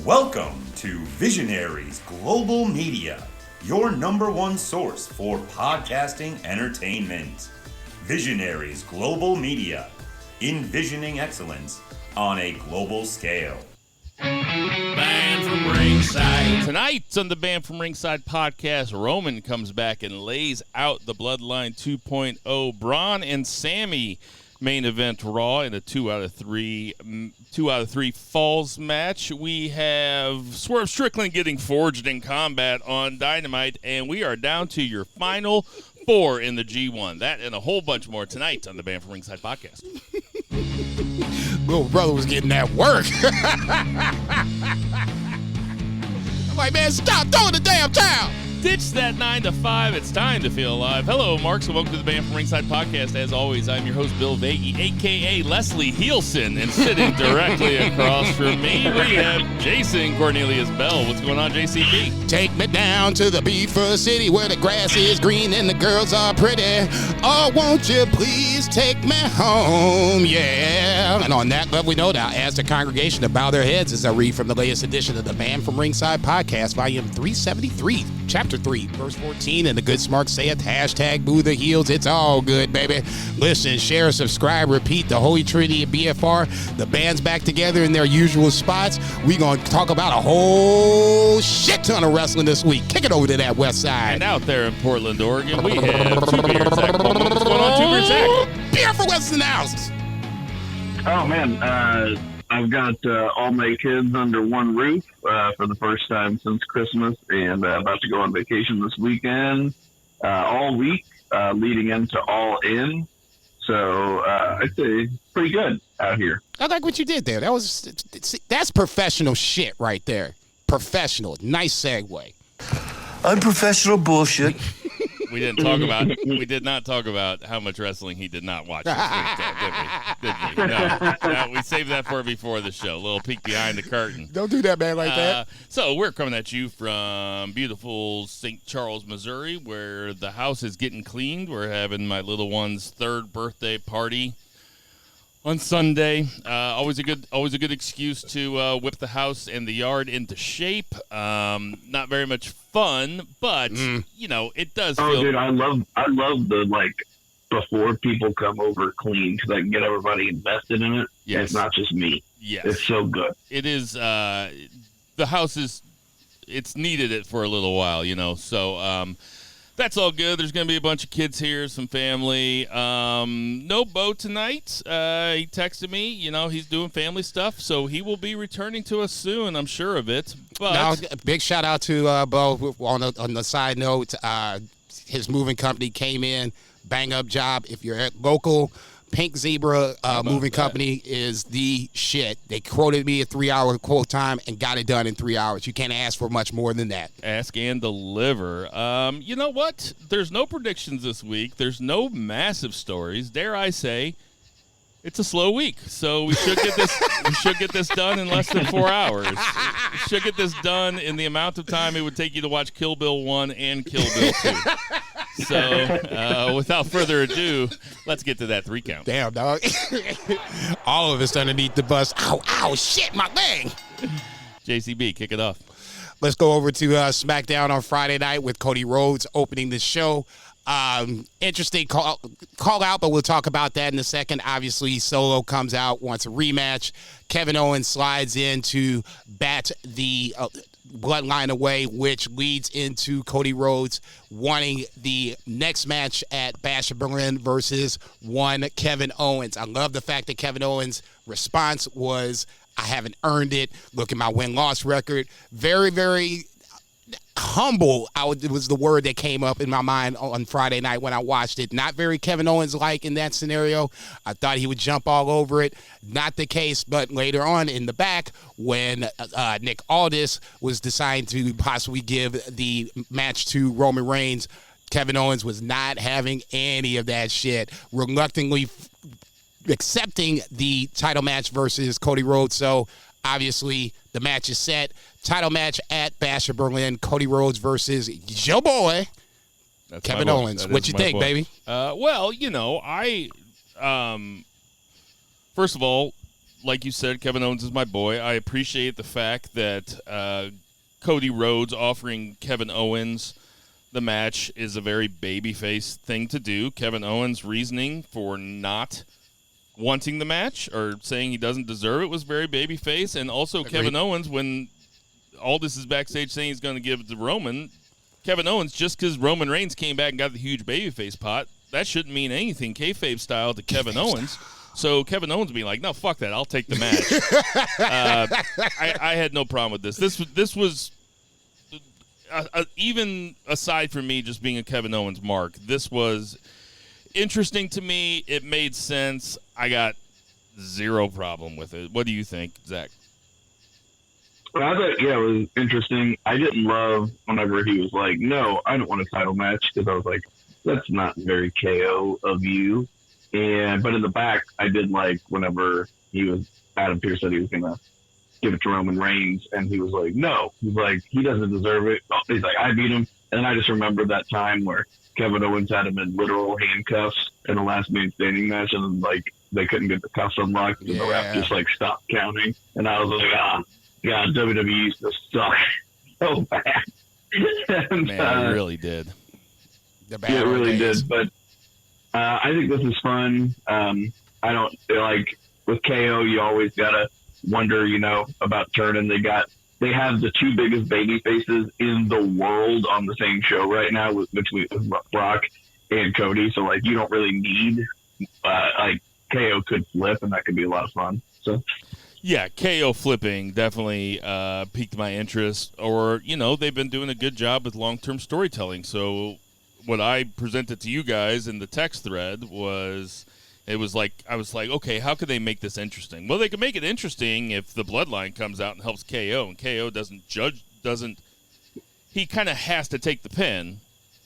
Welcome to Visionaries Global Media, your number one source for podcasting entertainment. Visionaries Global Media, envisioning excellence on a global scale. Band from Ringside. Tonight on the Band from Ringside podcast, Roman comes back and lays out the Bloodline 2.0. Bron and Sami main event Raw in a 2 out of 3 falls match. We have Swerve Strickland getting forged in combat on Dynamite, and we are down to your final 4 in the G1. That and a whole bunch more tonight on the Band from Ringside podcast. Little brother was getting that work. I'm like, man, stop throwing the damn towel. Ditch that 9 to 5. It's time to feel alive. Hello, Marks, and welcome to the Band from Ringside podcast. As always, I'm your host, Bill Vagey, a.k.a. Leslie Heelson, and sitting directly across from me, we have Jason Cornelius Bell. What's going on, JCB? Take me down to the Beaver City where the grass is green and the girls are pretty. Oh, won't you please take me home? Yeah. And on that lovely note, I'll ask the congregation to bow their heads as I read from the latest edition of the Band from Ringside podcast, volume 373. Chapter 3, verse 14, and the good smarks say it, hashtag boo the heels, it's all good, baby. Listen, share, subscribe, repeat, the Holy Trinity of BFR. The band's back together in their usual spots. We're going to talk about a whole shit ton of wrestling this week. Kick it over to that west side. And out there in Portland, Oregon, we have Two Beer Zach Coleman. What's going on, Two Beer Zach? Beer for Western House. Oh, man, I've got all my kids under one roof for the first time since Christmas, and about to go on vacation this weekend, all week, leading into All In. So I'd say pretty good out here. I like what you did there. That's professional shit right there. Professional. Nice segue. Unprofessional bullshit. We did not talk about how much wrestling he did not watch this week, did we? No, we saved that for before the show. A little peek behind the curtain. Don't do that, man, like that. So we're coming at you from beautiful St. Charles, Missouri, where the house is getting cleaned. We're having my little one's 3rd birthday party on Sunday. Always a good excuse to whip the house and the yard into shape. Not very much fun, but you know, it does feel. Oh, dude, I love the before people come over clean, because I can get everybody invested in it. Yes. It's not just me. Yes, it's so good. It is. The house it's needed it for a little while, you know. So that's all good. There's going to be a bunch of kids here, some family. No Bo tonight. He texted me. You know, he's doing family stuff, so he will be returning to us soon. I'm sure of it. But now, big shout out to Bo. On the side note, his moving company came in, bang up job. If you're at local, Pink Zebra moving company is the shit. They quoted me a 3-hour quote time and got it done in 3 hours. You can't ask for much more than that. Ask and deliver. You know what? There's no predictions this week. There's no massive stories. Dare I say, it's a slow week. So we should get this. We should get this done in less than 4 hours. We should get this done in the amount of time it would take you to watch Kill Bill 1 and Kill Bill 2. So, without further ado, let's get to that 3 count. Damn, dog. All of us underneath the bus. Ow, ow, shit, my leg. JCB, kick it off. Let's go over to SmackDown on Friday night with Cody Rhodes opening the show. Interesting call out, but we'll talk about that in a second. Obviously, Solo comes out, wants a rematch. Kevin Owens slides in to bat the Bloodline away, which leads into Cody Rhodes wanting the next match at Bash of Berlin versus one Kevin Owens. I love the fact that Kevin Owens' response was, I haven't earned it. Look at my win-loss record. Very, very humble, was the word that came up in my mind on Friday night when I watched it. Not very Kevin Owens-like in that scenario. I thought he would jump all over it. Not the case, but later on in the back, when Nick Aldis was deciding to possibly give the match to Roman Reigns, Kevin Owens was not having any of that shit. Reluctantly accepting the title match versus Cody Rhodes. So obviously the match is set. Title match at Bash of Berlin. Cody Rhodes versus your boy, Kevin Owens. What you think, baby? Well, you know, first of all, like you said, Kevin Owens is my boy. I appreciate the fact that Cody Rhodes offering Kevin Owens the match is a very babyface thing to do. Kevin Owens' reasoning for not wanting the match or saying he doesn't deserve it was very babyface. And also Agreed. Kevin Owens, when Aldis is backstage saying he's going to give it to Roman, Kevin Owens, just because Roman Reigns came back and got the huge babyface pot, that shouldn't mean anything kayfabe style to Kevin Owens. So Kevin Owens being like, no, fuck that, I'll take the match. I had no problem with this. This was even aside from me just being a Kevin Owens mark, this was interesting to me. It made sense. I got zero problem with it. What do you think, Zach? Well, I thought, it was interesting. I didn't love whenever he was like, no, I don't want a title match, because I was like, that's not very KO of you. But in the back, I did like whenever Adam Pearce said he was going to give it to Roman Reigns, and he was like, no. He's like, he doesn't deserve it. He's like, I beat him. And I just remember that time where Kevin Owens had him in literal handcuffs in the last man standing match, and then, like, they couldn't get the cuffs unlocked, and the ref just, like, stopped counting. And I was like, God, WWE used to suck so bad. And, Man, it really did. It really did. But I think this is fun. I don't like with KO. You always gotta wonder, about turning. They have the two biggest baby faces in the world on the same show right now, between Brock and Cody. So like, you don't really need like KO could flip, and that could be a lot of fun. So. Yeah, KO flipping definitely piqued my interest. Or, they've been doing a good job with long-term storytelling. So what I presented to you guys in the text thread was, I was like, okay, how could they make this interesting? Well, they could make it interesting if the Bloodline comes out and helps KO, and KO he kind of has to take the pin.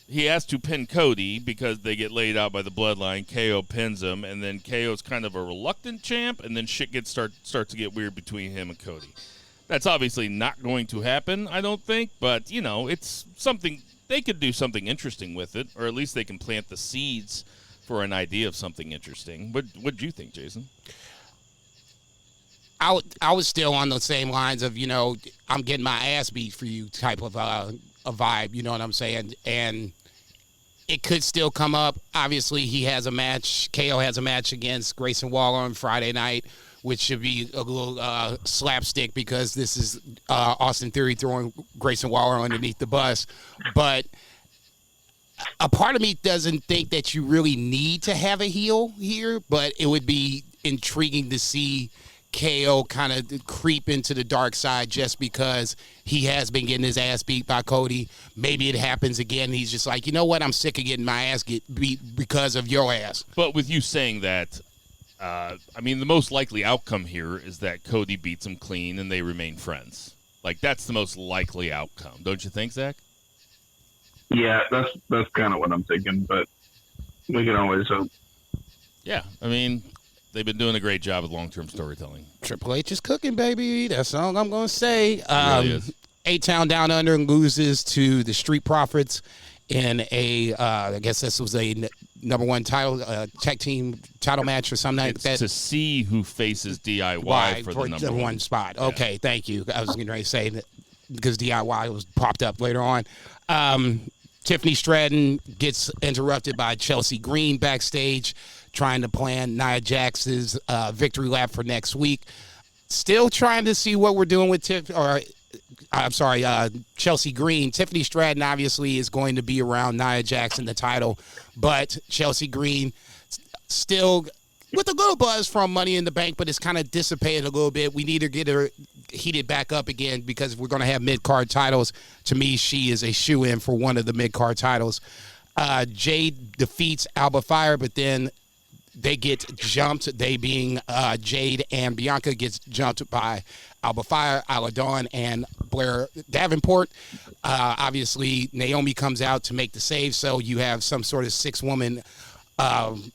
He has to pin Cody because they get laid out by the Bloodline. KO pins him, and then KO's kind of a reluctant champ, and then shit starts to get weird between him and Cody. That's obviously not going to happen, I don't think, but, it's something. They could do something interesting with it, or at least they can plant the seeds for an idea of something interesting. What do you think, Jason? I was still on the same lines of, I'm getting my ass beat for you type of a vibe, you know what I'm saying? And it could still come up. Obviously, KO has a match against Grayson Waller on Friday night, which should be a little slapstick, because this is Austin Theory throwing Grayson Waller underneath the bus. But a part of me doesn't think that you really need to have a heel here, but it would be intriguing to see KO kind of creep into the dark side, just because he has been getting his ass beat by Cody. Maybe it happens again. He's just like, you know what? I'm sick of getting my ass beat because of your ass. But with you saying that, the most likely outcome here is that Cody beats him clean and they remain friends. Like, that's the most likely outcome. Don't you think, Zach? Yeah, that's kind of what I'm thinking, but we can always hope. Yeah, they've been doing a great job with long-term storytelling. Triple H is cooking, baby. That's all I'm going to say. Really is. A-Town Down Under loses to the Street Profits in I guess this was a number one title, tag team title match or something like that. To see who faces DIY for the number one spot. Okay, yeah. Thank you. I was going to say that because DIY was popped up later on. Tiffany Stratton gets interrupted by Chelsea Green backstage, trying to plan Nia Jax's victory lap for next week. Still trying to see what we're doing with Chelsea Green. Tiffany Stratton obviously is going to be around Nia Jax in the title, but Chelsea Green still with a little buzz from Money in the Bank, but it's kind of dissipated a little bit. We need to get her heated back up again, because if we're going to have mid-card titles, to me, she is a shoo-in for one of the mid-card titles. Jade defeats Alba Fire, but then they get jumped. They being Jade and Bianca gets jumped by Alba Fire, Isla Dawn, and Blair Davenport. Obviously, Naomi comes out to make the save, so you have some sort of six-woman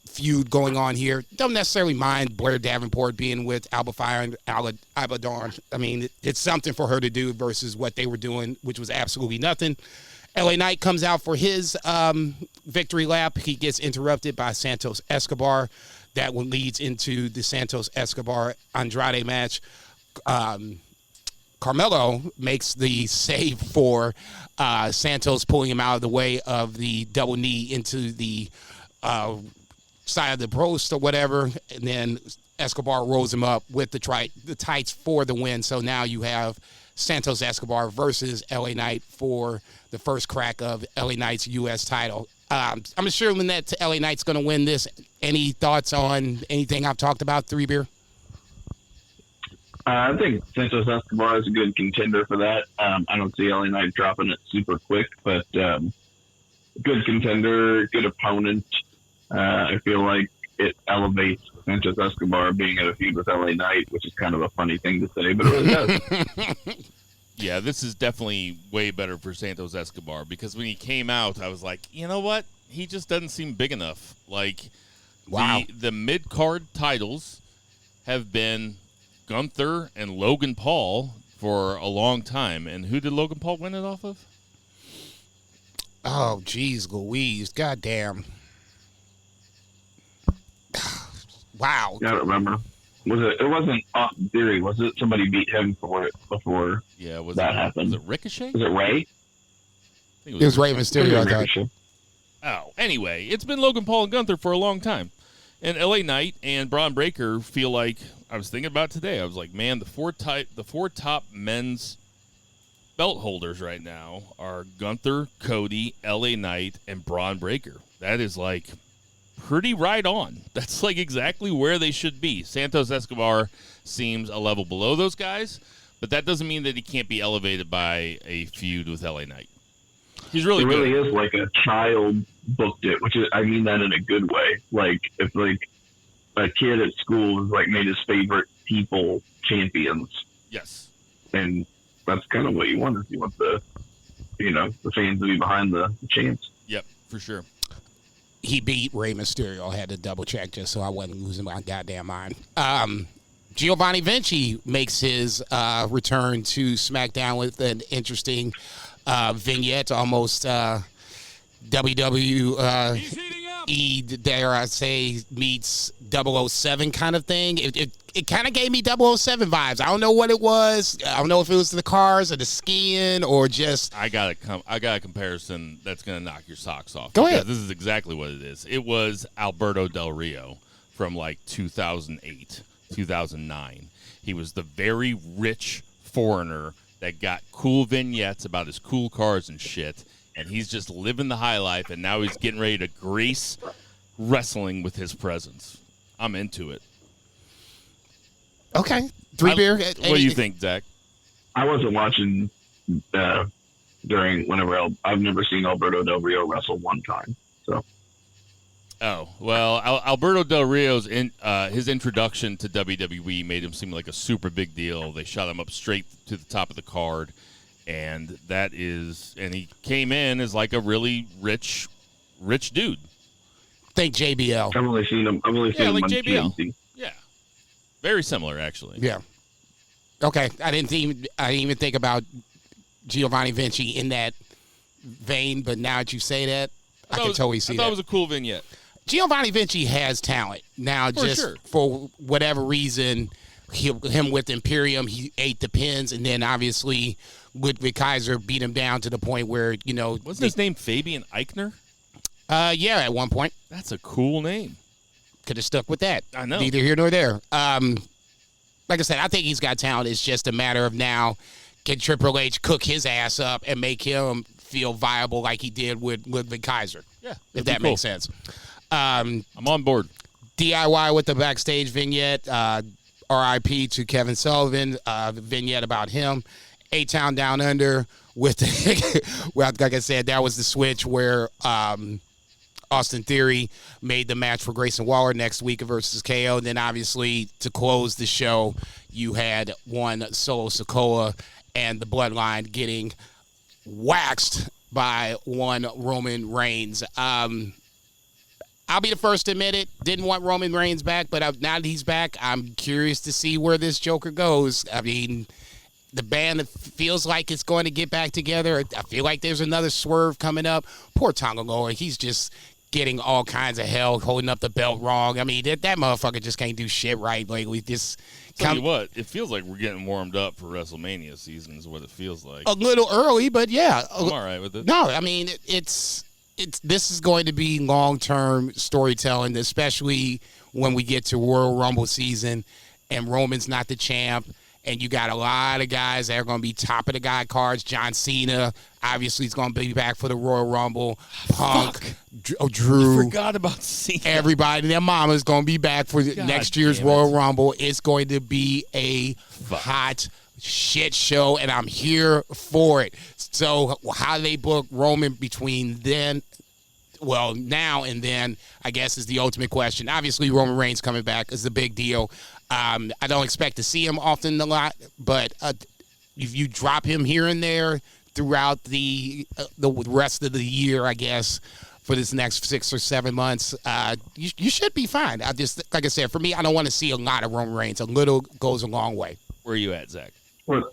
feud going on here. Don't necessarily mind Blair Davenport being with Alba Fire and Isla Dawn. It's something for her to do versus what they were doing, which was absolutely nothing. LA Knight comes out for his victory lap. He gets interrupted by Santos Escobar. that will leads into the Santos Escobar Andrade match. Carmelo makes the save for Santos, pulling him out of the way of the double knee into the side of the post or whatever, and then Escobar rolls him up with the tights for the win. So now you have Santos Escobar versus LA Knight for the first crack of LA Knight's U.S. title. I'm assuming that LA Knight's going to win this. Any thoughts on anything I've talked about, Three Beer? I think Santos Escobar is a good contender for that. I don't see LA Knight dropping it super quick, but good contender, good opponent. I feel like it elevates Santos Escobar being at a feud with LA Knight, which is kind of a funny thing to say, but it really does. Yeah, this is definitely way better for Santos Escobar because when he came out, I was like, you know what? He just doesn't seem big enough. Like, wow. The mid-card titles have been Gunther and Logan Paul for a long time. And who did Logan Paul win it off of? Oh, geez, Louise. Goddamn. Wow. I don't remember. It wasn't Austin Theory, was it? Somebody beat him for it before that happened. Was it Ricochet? Was it Ray? I think It was Rey Mysterio, I thought. Ricochet. Oh, anyway, it's been Logan Paul and Gunther for a long time. And LA Knight and Bron Breakker feel like, I was thinking about today, I was like, man, the four top men's belt holders right now are Gunther, Cody, LA Knight, and Bron Breakker. That is like pretty right on. That's like exactly where they should be. Santos Escobar seems a level below those guys, but that doesn't mean that he can't be elevated by a feud with LA Knight. He's really good. It really is like a child booked it, which is, I mean that in a good way. Like if like a kid at school is like made his favorite people champions. Yes. And that's kind of what you want. You want the fans to be behind the champs. Yep, for sure. He beat Rey Mysterio. I had to double check just so I wasn't losing my goddamn mind. Giovanni Vinci makes his return to SmackDown with an interesting vignette, almost WWE, dare I say, meets 007 kind of thing. It kind of gave me 007 vibes. I don't know what it was. I don't know if it was the cars or the skiing or just... I got a comparison that's going to knock your socks off. Go ahead. This is exactly what it is. It was Alberto Del Rio from like 2008, 2009. He was the very rich foreigner that got cool vignettes about his cool cars and shit, and he's just living the high life, and now he's getting ready to grace wrestling with his presence. I'm into it. Okay. Three beer. What do you think, Zach? I wasn't watching during whenever I've never seen Alberto Del Rio wrestle one time. So. Oh, well, Alberto Del Rio's his introduction to WWE made him seem like a super big deal. They shot him up straight to the top of the card, and he came in as like a really rich dude. Think JBL. I've only seen him. like on JBL. TNT. Yeah, very similar actually. Yeah. Okay, I didn't even think about Giovanni Vinci in that vein, but now that you say that, I can totally see that. I thought it was a cool vignette. Giovanni Vinci has talent. Now, for whatever reason, him with Imperium, he ate the pins, and then obviously Ludwig Kaiser beat him down to the point where, Wasn't his name Fabian Eichner? Yeah, at one point. That's a cool name. Could have stuck with that. I know. Neither here nor there. Like I said, I think he's got talent. It's just a matter of now, can Triple H cook his ass up and make him feel viable like he did with Ludwig Kaiser? Yeah. If that makes sense. I'm on board. DIY with the backstage vignette. RIP to Kevin Sullivan. Vignette about him. A-Town Down Under with the, well, like I said, that was the switch where Austin Theory made the match for Grayson Waller next week versus KO. And then obviously to close the show, you had one Solo Sikoa and the Bloodline getting waxed by one Roman Reigns. I'll be the first to admit it. Didn't want Roman Reigns back, but now that he's back, I'm curious to see where this Joker goes. I mean, the band feels like it's going to get back together. I feel like there's another Swerve coming up. Poor Tongaloa. He's just getting all kinds of hell, holding up the belt wrong. I mean, that motherfucker just can't do shit right. Like, we just Tell you what, it feels like we're getting warmed up for WrestleMania season is what it feels like. a little early, but yeah. I'm all right with it. No, I mean, this is going to be long-term storytelling, especially when we get to Royal Rumble season and Roman's not the champ. And you got a lot of guys that are going to be top of the guy cards. John Cena, obviously, is going to be back for the Royal Rumble. Punk, Drew. I forgot about Cena. Everybody, their mama's going to be back for next year's Royal Rumble. It's going to be a hot shit show, and I'm here for it. So how they book Roman between now and then, I guess, is the ultimate question. Obviously, Roman Reigns coming back is the big deal. I don't expect to see him often a lot, but if you drop him here and there throughout the rest of the year, I guess, for this next 6 or 7 months, you should be fine. Like I said, for me, I don't want to see a lot of Roman Reigns. A little goes a long way. Where are you at, Zach? Well,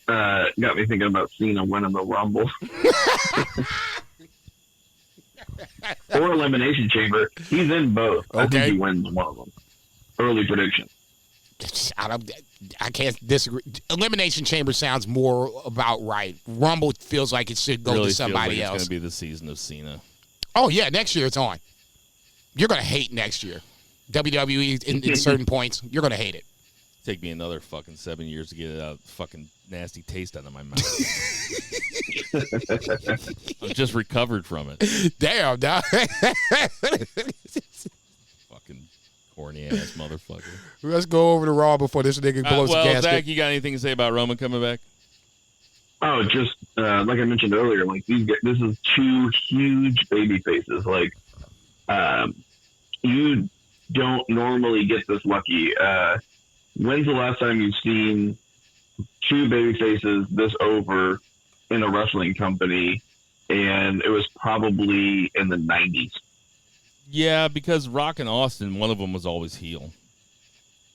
got me thinking about Cena winning the Rumble. Or Elimination Chamber. He's in both. I think he wins one of them. Early prediction. I can't disagree. Elimination Chamber sounds more about right. Rumble feels like it should go to somebody else. It's going to be the season of Cena. Oh, yeah, next year it's on. You're going to hate next year. WWE in certain points, you're going to hate it. Take me another fucking 7 years to get it out, fucking nasty taste out of my mouth. I've just recovered from it. Damn, dog. Fucking corny ass motherfucker. Let's go over to Raw before this nigga blows the gasket. Zach, you got anything to say about Roman coming back? Oh, just like I mentioned earlier, like this is two huge baby faces. Like, you don't normally get this lucky. When's the last time you've seen two baby faces this over in a wrestling company? And it was probably in the 90s. Yeah, because Rock and Austin, one of them was always heel.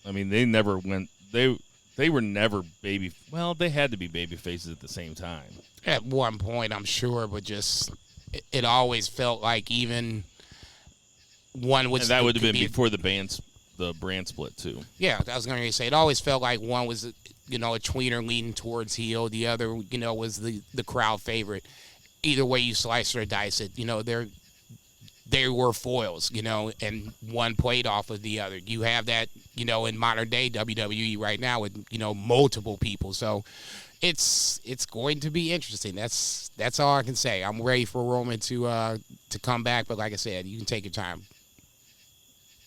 I mean, they never went. They were never baby. Well, they had to be baby faces at the same time. At one point, I'm sure, but just it always felt like even one was. And that would have been before the brand split too. Yeah, I was going to say it always felt like one was a tweener leaning towards heel, the other was the crowd favorite. Either way you slice or dice it, they were foils, and one played off of the other. You have that, in modern day WWE right now with multiple people. So it's going to be interesting. That's all I can say. I'm ready for Roman to come back, but like I said, you can take your time.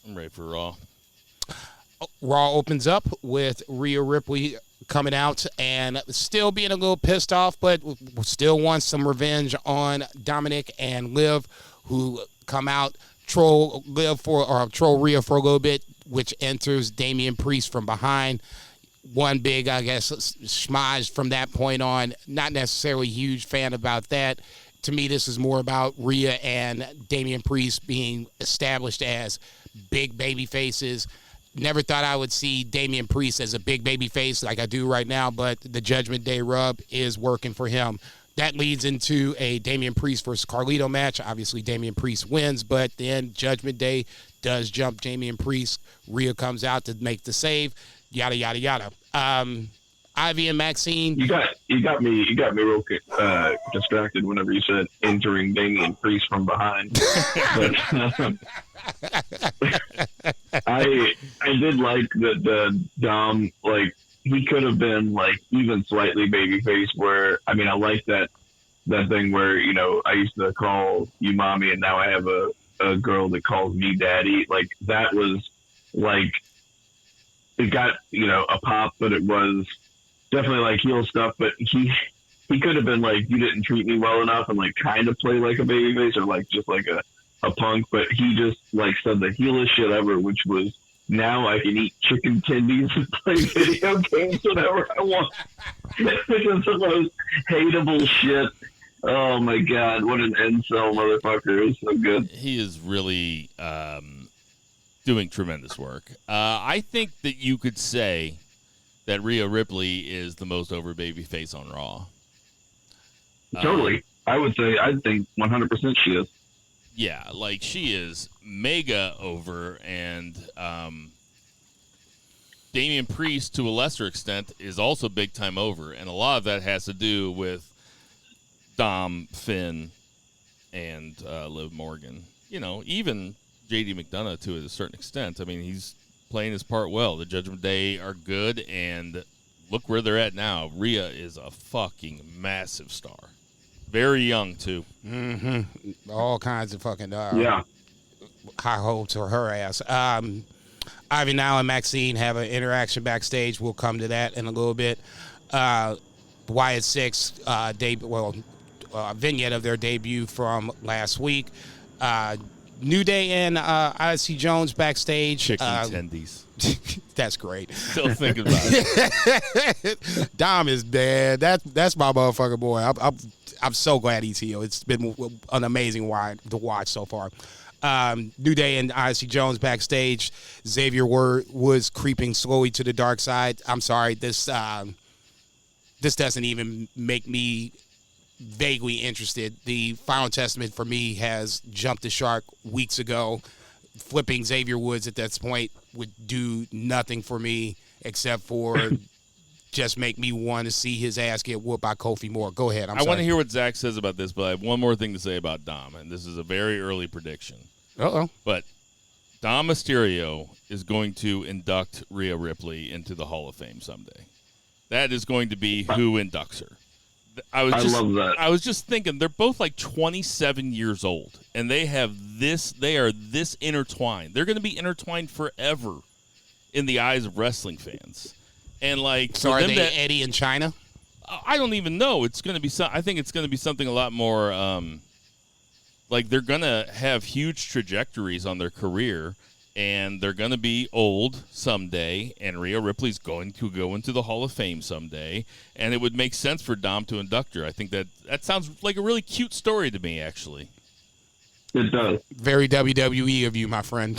I'm ready for Raw. Raw opens up with Rhea Ripley coming out and still being a little pissed off, but still wants some revenge on Dominic and Liv, who come out, troll Rhea for a little bit, which enters Damian Priest from behind. One big, I guess, schmage from that point on. Not necessarily a huge fan about that. To me, this is more about Rhea and Damian Priest being established as big baby faces. Never thought I would see Damian Priest as a big baby face like I do right now, but the Judgment Day rub is working for him. That leads into a Damian Priest versus Carlito match. Obviously, Damian Priest wins, but then Judgment Day does jump Damian Priest. Rhea comes out to make the save. Yada yada yada. Ivy and Maxine. You got me real distracted whenever you said entering Damian Priest from behind. But I did like the Dom, like he could have been like even slightly babyface. Where I like that thing where I used to call you mommy and now I have a girl that calls me daddy. Like that was like it got a pop, but it was definitely like heel stuff. But he could have been like, you didn't treat me well enough, and like kind of play like a babyface or like just like a punk. But he just like said the heelest shit ever, which was, now I can eat chicken tendies and play video games whenever I want. Which is the most hateable shit. Oh my god, what an incel motherfucker. It was so good. He is really doing tremendous work. I think that you could say that Rhea Ripley is the most over baby face on Raw. Totally. I think 100% she is. Yeah, like she is mega over, and Damian Priest, to a lesser extent, is also big time over, and a lot of that has to do with Dom, Finn, and Liv Morgan. You know, even JD McDonough to a certain extent. I mean, he's playing his part well. The Judgment Day are good, and look where they're at now. Rhea is a fucking massive star. Very young, too. Mm-hmm. All kinds of fucking Yeah. high hopes for her ass. Ivy now and Maxine have an interaction backstage. We'll come to that in a little bit. Wyatt Six vignette of their debut from last week. New Day and Odyssey Jones backstage. Chicken tendies. That's great. Still thinking about it. Dom is dead. That's my motherfucking boy. I'm so glad he's here. It's been an amazing ride to watch so far. New Day and Odyssey Jones backstage. Xavier Woods creeping slowly to the dark side. I'm sorry, this doesn't even make me vaguely interested. The Final Testament for me has jumped the shark weeks ago. Flipping Xavier Woods at that point would do nothing for me except for just make me want to see his ass get whooped by Kofi more. Go ahead. I want to hear what Zach says about this, but I have one more thing to say about Dom, and this is a very early prediction. Uh-oh. But Dom Mysterio is going to induct Rhea Ripley into the Hall of Fame someday. That is going to be who inducts her. I love that. I was just thinking, they're both like 27 years old, and they are this intertwined. They're going to be intertwined forever in the eyes of wrestling fans. And like, so are they Eddie in China? I don't even know. It's going to be I think it's going to be something a lot more like they're going to have huge trajectories on their career, and they're going to be old someday, and Rhea Ripley's going to go into the Hall of Fame someday, and it would make sense for Dom to induct her. I think that sounds like a really cute story to me, actually. It does. Very WWE of you, my friend.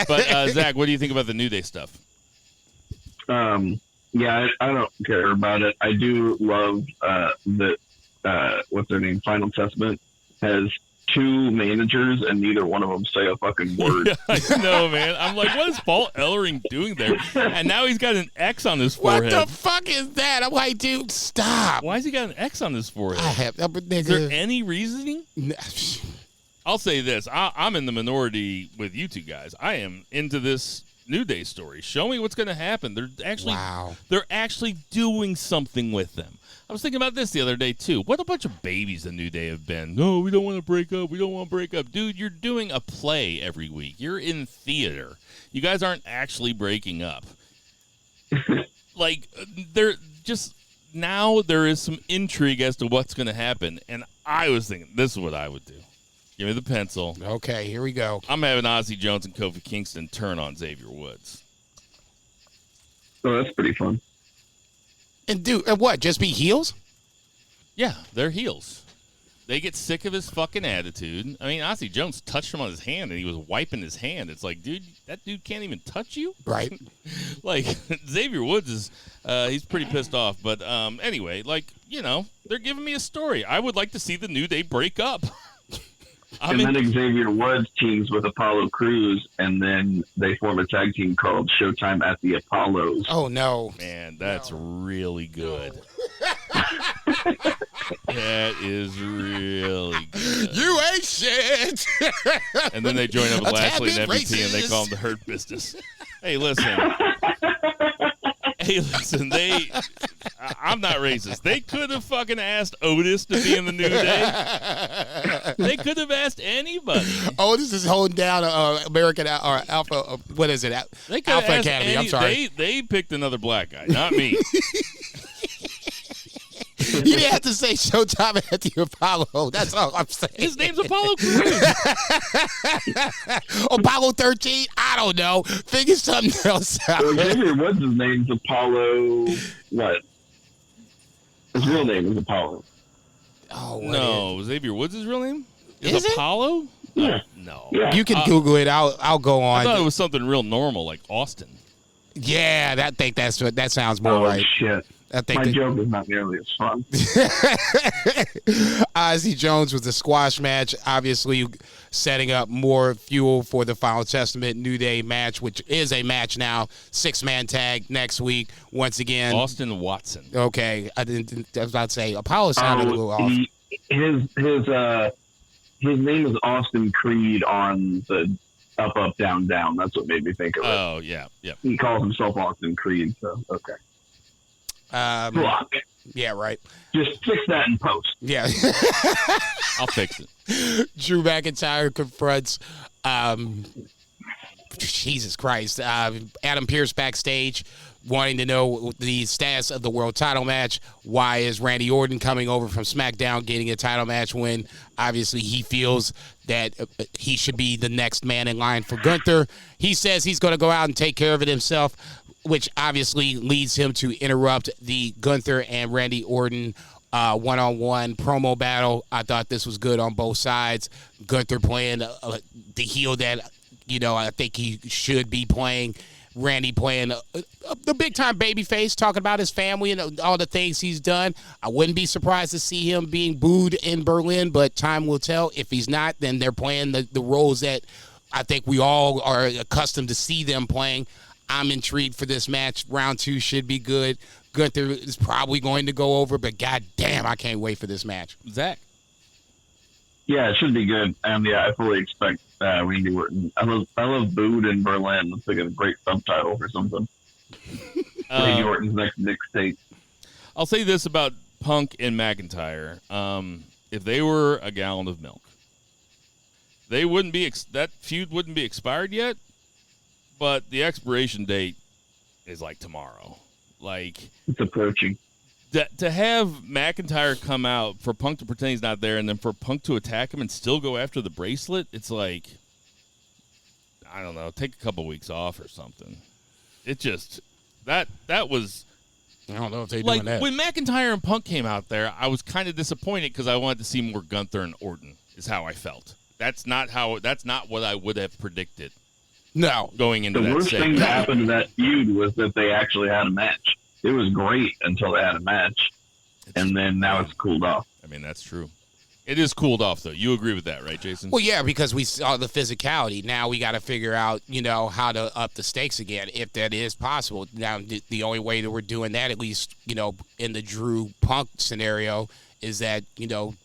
But, Zach, what do you think about the New Day stuff? Yeah, I don't care about it. I do love that, what's their name, Final Testament has two managers, and neither one of them say a fucking word. I know, man. I'm like, what is Paul Ellering doing there? And now he's got an X on his forehead. What the fuck is that? I'm like, dude, stop. Why has he got an X on his forehead? Nigga. Is there any reasoning? I'll say this. I'm in the minority with you two guys. I am into this New Day story. Show me what's going to happen. They're actually doing something with them. I was thinking about this the other day, too. What a bunch of babies the New Day have been. No, we don't want to break up. We don't want to break up. Dude, you're doing a play every week. You're in theater. You guys aren't actually breaking up. Like, they're just... Now there is some intrigue as to what's going to happen. And I was thinking, this is what I would do. Give me the pencil. Okay, here we go. I'm having Ozzy Jones and Kofi Kingston turn on Xavier Woods. Oh, that's pretty fun. And what? Just be heels? Yeah, they're heels. They get sick of his fucking attitude. I mean, Ozzy Jones touched him on his hand, and he was wiping his hand. It's like, dude, that dude can't even touch you? Right. Like, Xavier Woods is, he's pretty pissed off. But anyway, like, you know, they're giving me a story. I would like to see the New Day break up. Then Xavier Woods teams with Apollo Crews, and then they form a tag team called Showtime at the Apollos. Oh, no. Man, that's really good. That is really good. You ain't shit. And then they join up with Lashley and MVP, racist. and they call them the Hurt Business. Hey, listen, I'm not racist. They could have fucking asked Otis to be in the New Day. They could have asked anybody. Otis is holding down American or Alpha. What is it? Alpha Academy. I'm sorry. They picked another black guy, not me. You didn't have to say Showtime at the Apollo. That's all I'm saying. His name's Apollo Crews. Apollo 13? I don't know. Figure something else out. Well, Xavier Woods' name's Apollo. What? His real name is Apollo. Oh, no. Xavier Woods' real name Is it? Apollo? Yeah. No. Yeah. You can Google it. I'll go on. I thought it was something real normal, like Austin. Yeah, that sounds more Oh, right. shit. I think my joke is not nearly as fun. Ozzy Jones with the squash match, obviously setting up more fuel for the Final Testament New Day match, which is a match now, 6-man tag next week. Once again, Austin Watson. Okay, I was about to say Apollo sounded a little off. His name is Austin Creed on the Up, Up, Down, Down. That's what made me think of it. Oh, yeah. He calls himself Austin Creed, so okay. Block. Yeah, right. Just fix that in post. Yeah. I'll fix it. Drew McIntyre confronts Jesus Christ. Adam Pearce backstage wanting to know the status of the world title match. Why is Randy Orton coming over from SmackDown getting a title match when obviously he feels that he should be the next man in line for Gunther? He says he's going to go out and take care of it himself, which obviously leads him to interrupt the Gunther and Randy Orton one-on-one promo battle. I thought this was good on both sides. Gunther playing the heel that, I think he should be playing. Randy playing the big-time babyface, talking about his family and all the things he's done. I wouldn't be surprised to see him being booed in Berlin, but time will tell. If he's not, then they're playing the roles that I think we all are accustomed to see them playing. I'm intrigued for this match. Round 2 should be good. Gunther is probably going to go over, but goddamn, I can't wait for this match. Zach? Yeah, it should be good. Yeah, I fully expect Randy Orton. I love booed in Berlin. It's like a great subtitle for something. Randy Orton's next mixtape. I'll say this about Punk and McIntyre. If they were a gallon of milk, they wouldn't be that feud wouldn't be expired yet, but the expiration date is like tomorrow. Like, it's approaching. To have McIntyre come out for Punk to pretend he's not there, and then for Punk to attack him and still go after the bracelet, it's like, I don't know, take a couple weeks off or something. It just that was. I don't know if they're like doing that. When McIntyre and Punk came out there, I was kind of disappointed because I wanted to see more Gunther and Orton. Is how I felt. That's not what I would have predicted. No, going into the that worst segment. thing that happened to that feud was that they actually had a match. It was great until they had a match, and then now it's cooled off. I mean, that's true. It is cooled off, though. You agree with that, right, Jason? Well, yeah, because we saw the physicality. Now we got to figure out, how to up the stakes again, if that is possible. Now, the only way that we're doing that, at least, in the Drew Punk scenario, is that,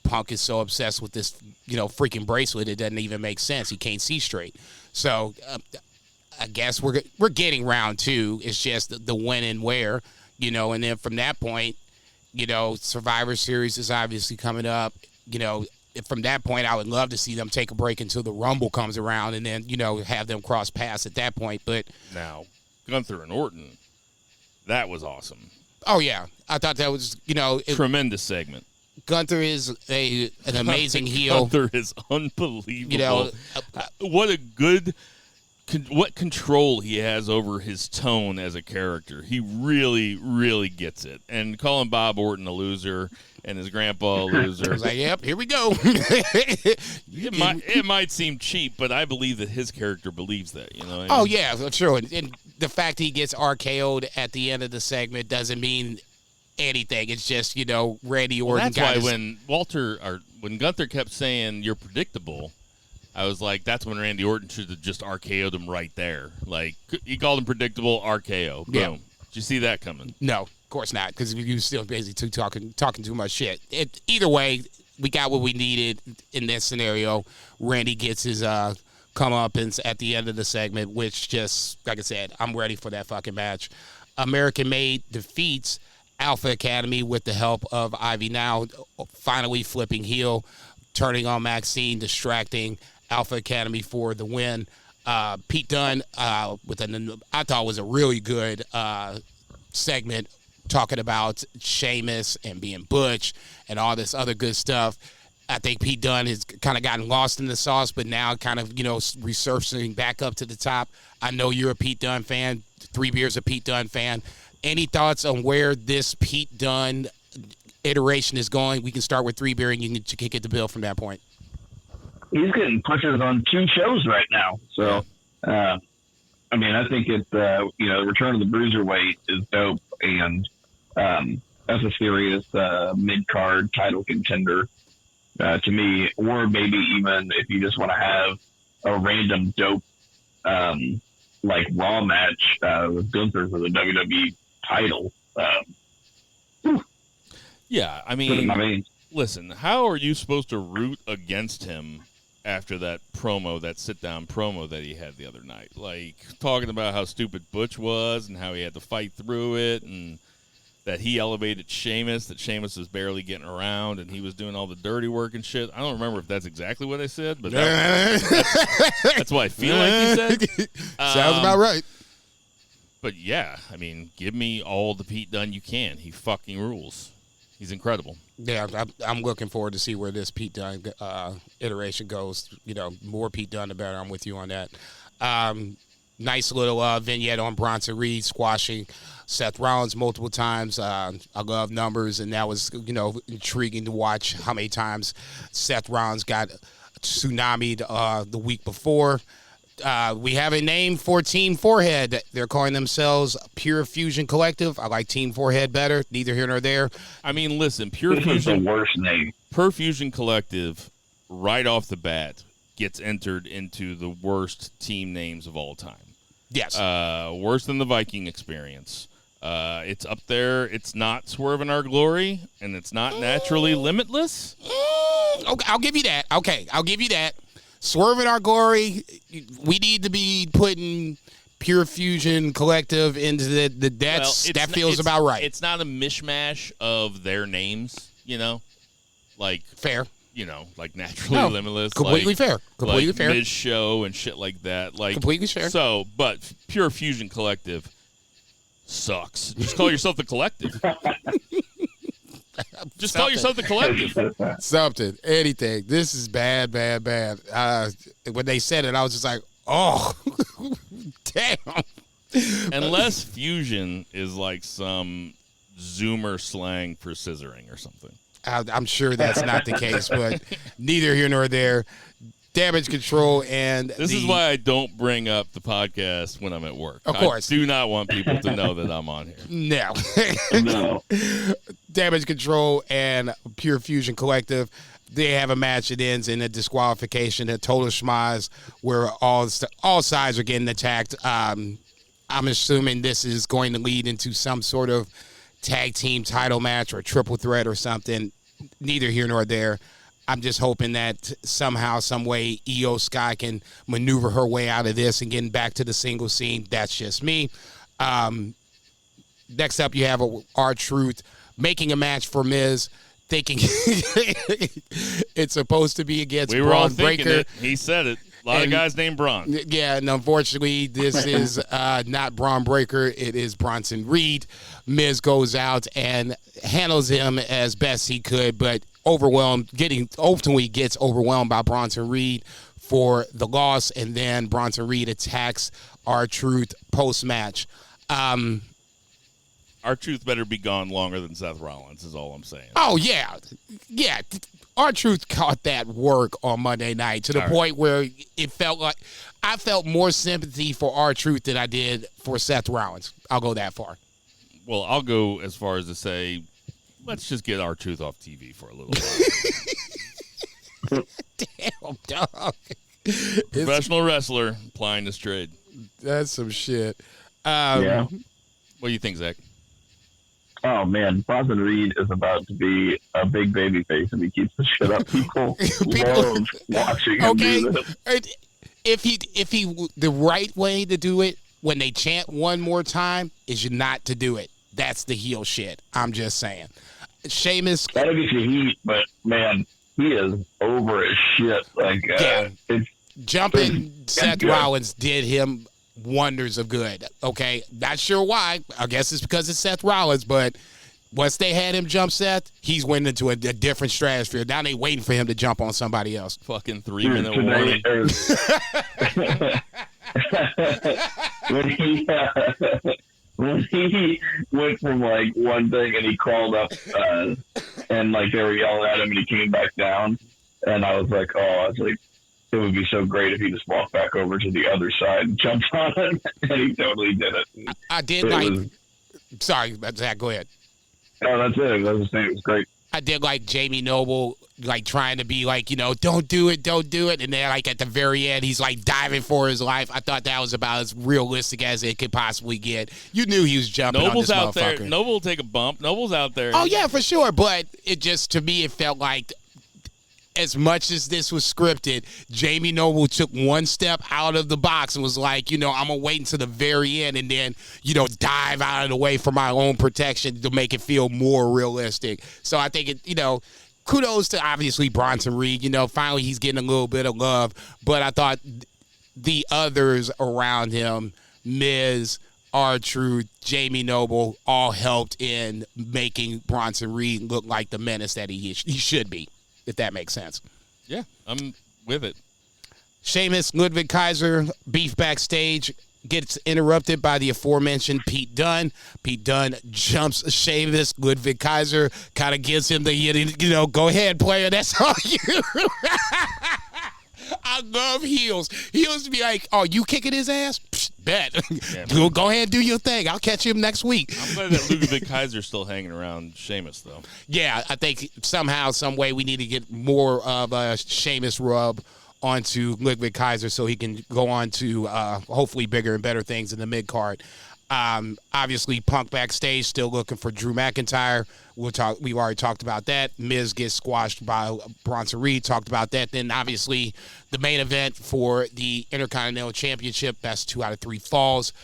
Punk is so obsessed with this, freaking bracelet, it doesn't even make sense. He can't see straight. So I guess we're getting round 2. It's just the when and where, and then from that point, Survivor Series is obviously coming up. From that point, I would love to see them take a break until the Rumble comes around and then, have them cross paths at that point. But now, Gunther and Orton, that was awesome. Oh, yeah. I thought that was, tremendous segment. Gunther is an amazing heel. Gunther is unbelievable. What control he has over his tone as a character. He really, really gets it. And calling Bob Orton a loser and his grandpa a loser. I was like, yep, here we go. It might seem cheap, but I believe that his character believes that. Oh, yeah, true. And the fact he gets RKO'd at the end of the segment doesn't mean anything. It's just, Randy Orton. That's why when Gunther kept saying you're predictable, I was like, that's when Randy Orton should have just RKO'd him right there. Like, he called him predictable, RKO. Boom. Yeah. Did you see that coming? No, of course not, because you still basically talking too much shit. Either way, we got what we needed in this scenario. Randy gets his comeuppance at the end of the segment, which just, like I said, I'm ready for that fucking match. American Made defeats Alpha Academy with the help of Ivy Now, finally flipping heel, turning on Maxine, distracting Alpha Academy for the win. Pete Dunne with I thought was a really good segment, talking about Sheamus and being Butch and all this other good stuff. I think Pete Dunne has kind of gotten lost in the sauce, but now kind of, resurfacing back up to the top. I know you're a Pete Dunne fan, 3 Beers a Pete Dunne fan. Any thoughts on where this Pete Dunne iteration is going? We can start with 3 Beer and you can kick it the bill from that point. He's getting pushes on 2 shows right now. So, I think it's, Return of the Bruiserweight is dope. And as a serious mid-card title contender to me, or maybe even if you just want to have a random dope like Raw match with Gunther for the WWE title. Yeah, I mean, listen, how are you supposed to root against him after that promo, that sit-down promo that he had the other night? Like, talking about how stupid Butch was and how he had to fight through it and that he elevated Sheamus, that Sheamus was barely getting around and he was doing all the dirty work and shit. I don't remember if that's exactly what I said, but that's what I feel like he said. Sounds about right. But, yeah, I mean, give me all the Pete Dunne you can. He fucking rules. He's incredible. Yeah, I'm looking forward to see where this Pete Dunne iteration goes. You know, more Pete Dunne, the better. I'm with you on that. Nice little vignette on Bronson Reed squashing Seth Rollins multiple times. I love numbers, and that was, you know, intriguing to watch how many times Seth Rollins got tsunami'd the week before. We have a name for Team Forehead. They're calling themselves Pure Fusion Collective. I like Team Forehead better. Neither here nor there. I mean, listen, Pure This Fusion, is the worst name. Pure Fusion Collective, right off the bat, gets entered into the worst team names of all time. Yes. Worse than the Viking Experience. It's up there. It's not Swerve in Our Glory, and it's not Naturally Limitless. Okay, I'll give you that. Okay, I'll give you that. Swerve in Our Glory, we need to be putting Pure Fusion Collective into that feels about right. It's not a mishmash of their names, you know? Like, fair. You know, like Naturally Limitless. Completely fair. Completely like fair. Mid-show and shit like that. Like, completely fair. So, but Pure Fusion Collective sucks. Just call yourself the Collective. Just call yourself the Collective. Something. Anything. This is bad, bad, bad. When they said it, I was just like, oh, damn. Unless fusion is like some Zoomer slang for scissoring or something. I'm sure that's not the case, but neither here nor there. Damage Control and this is why I don't bring up the podcast when I'm at work. Of course. I do not want people to know that I'm on here. No. No. Damage Control and Pure Fusion Collective, they have a match that ends in a disqualification, a total schmoz where all sides are getting attacked. I'm assuming this is going to lead into some sort of tag team title match or triple threat or something. Neither here nor there. I'm just hoping that somehow, some way, Io Sky can maneuver her way out of this and getting back to the single scene. That's just me. Next up, you have R-Truth making a match for Miz, thinking it's supposed to be against we were all Braun thinking Breaker. it. He said it. A lot of guys named Bron. Yeah, and unfortunately, this is not Braun Breaker. It is Bronson Reed. Miz goes out and handles him as best he could, but ultimately gets overwhelmed by Bronson Reed for the loss, and then Bronson Reed attacks R-Truth post-match. R-Truth better be gone longer than Seth Rollins is all I'm saying. Oh, yeah. Yeah. R-Truth caught that work on Monday night to the point where it felt like I felt more sympathy for R-Truth than I did for Seth Rollins. I'll go that far. Well, I'll go as far as to say, let's just get R-Truth off TV for a little while. Damn, dog. Professional wrestler applying this trade. That's some shit. Yeah. What do you think, Zach? Oh, man. Bronson Reed is about to be a big baby face if he keeps the shit up. People love watching him do this. If he, the right way to do it when they chant one more time is not to do it. That's the heel shit. I'm just saying. Sheamus. That'll get you heat, but, man, he is over his shit. Like, Jumping Seth Rollins did him wonders of good. Okay, not sure why. I guess it's because it's Seth Rollins, but once they had him jump Seth, he's went into a different stratosphere. Now they waiting for him to jump on somebody else. Fucking 3-minute warning. When he went from like one thing and he crawled up and like they were yelling at him and he came back down, and I was like, it would be so great if he just walked back over to the other side and jumped on him, and he totally did it. I did sorry, Zach, go ahead. Oh, that's it. I was just saying it was great. I did like Jamie Noble, like trying to be like, don't do it. And then like at the very end, he's like diving for his life. I thought that was about as realistic as it could possibly get. You knew he was jumping Noble's on out this motherfucker. there. Noble will take a bump. Noble's out there. Oh yeah, for sure. But it just, to me, it felt like, as much as this was scripted, Jamie Noble took one step out of the box and was like, I'm going to wait until the very end and then, dive out of the way for my own protection to make it feel more realistic. So I think kudos to obviously Bronson Reed. Finally he's getting a little bit of love. But I thought the others around him, Miz, R-Truth, Jamie Noble, all helped in making Bronson Reed look like the menace that he should be, if that makes sense. Yeah, I'm with it. Sheamus, Ludwig Kaiser, beef backstage, gets interrupted by the aforementioned Pete Dunne. Pete Dunne jumps Sheamus. Ludwig Kaiser kind of gives him the, go ahead, player, that's all you. I love heels. Heels be like, oh, you kicking his ass? Psh, bet. Yeah, go ahead and do your thing. I'll catch him next week. I'm glad that Ludwig Kaiser's still hanging around Sheamus, though. Yeah, I think somehow, some way, we need to get more of a Sheamus rub onto Ludwig Kaiser so he can go on to hopefully bigger and better things in the mid-card. Obviously, Punk backstage still looking for Drew McIntyre. We've already talked about that. Miz gets squashed by Bronson Reed. Talked about that. Then obviously the main event for the Intercontinental Championship. Best 2 out of 3 falls.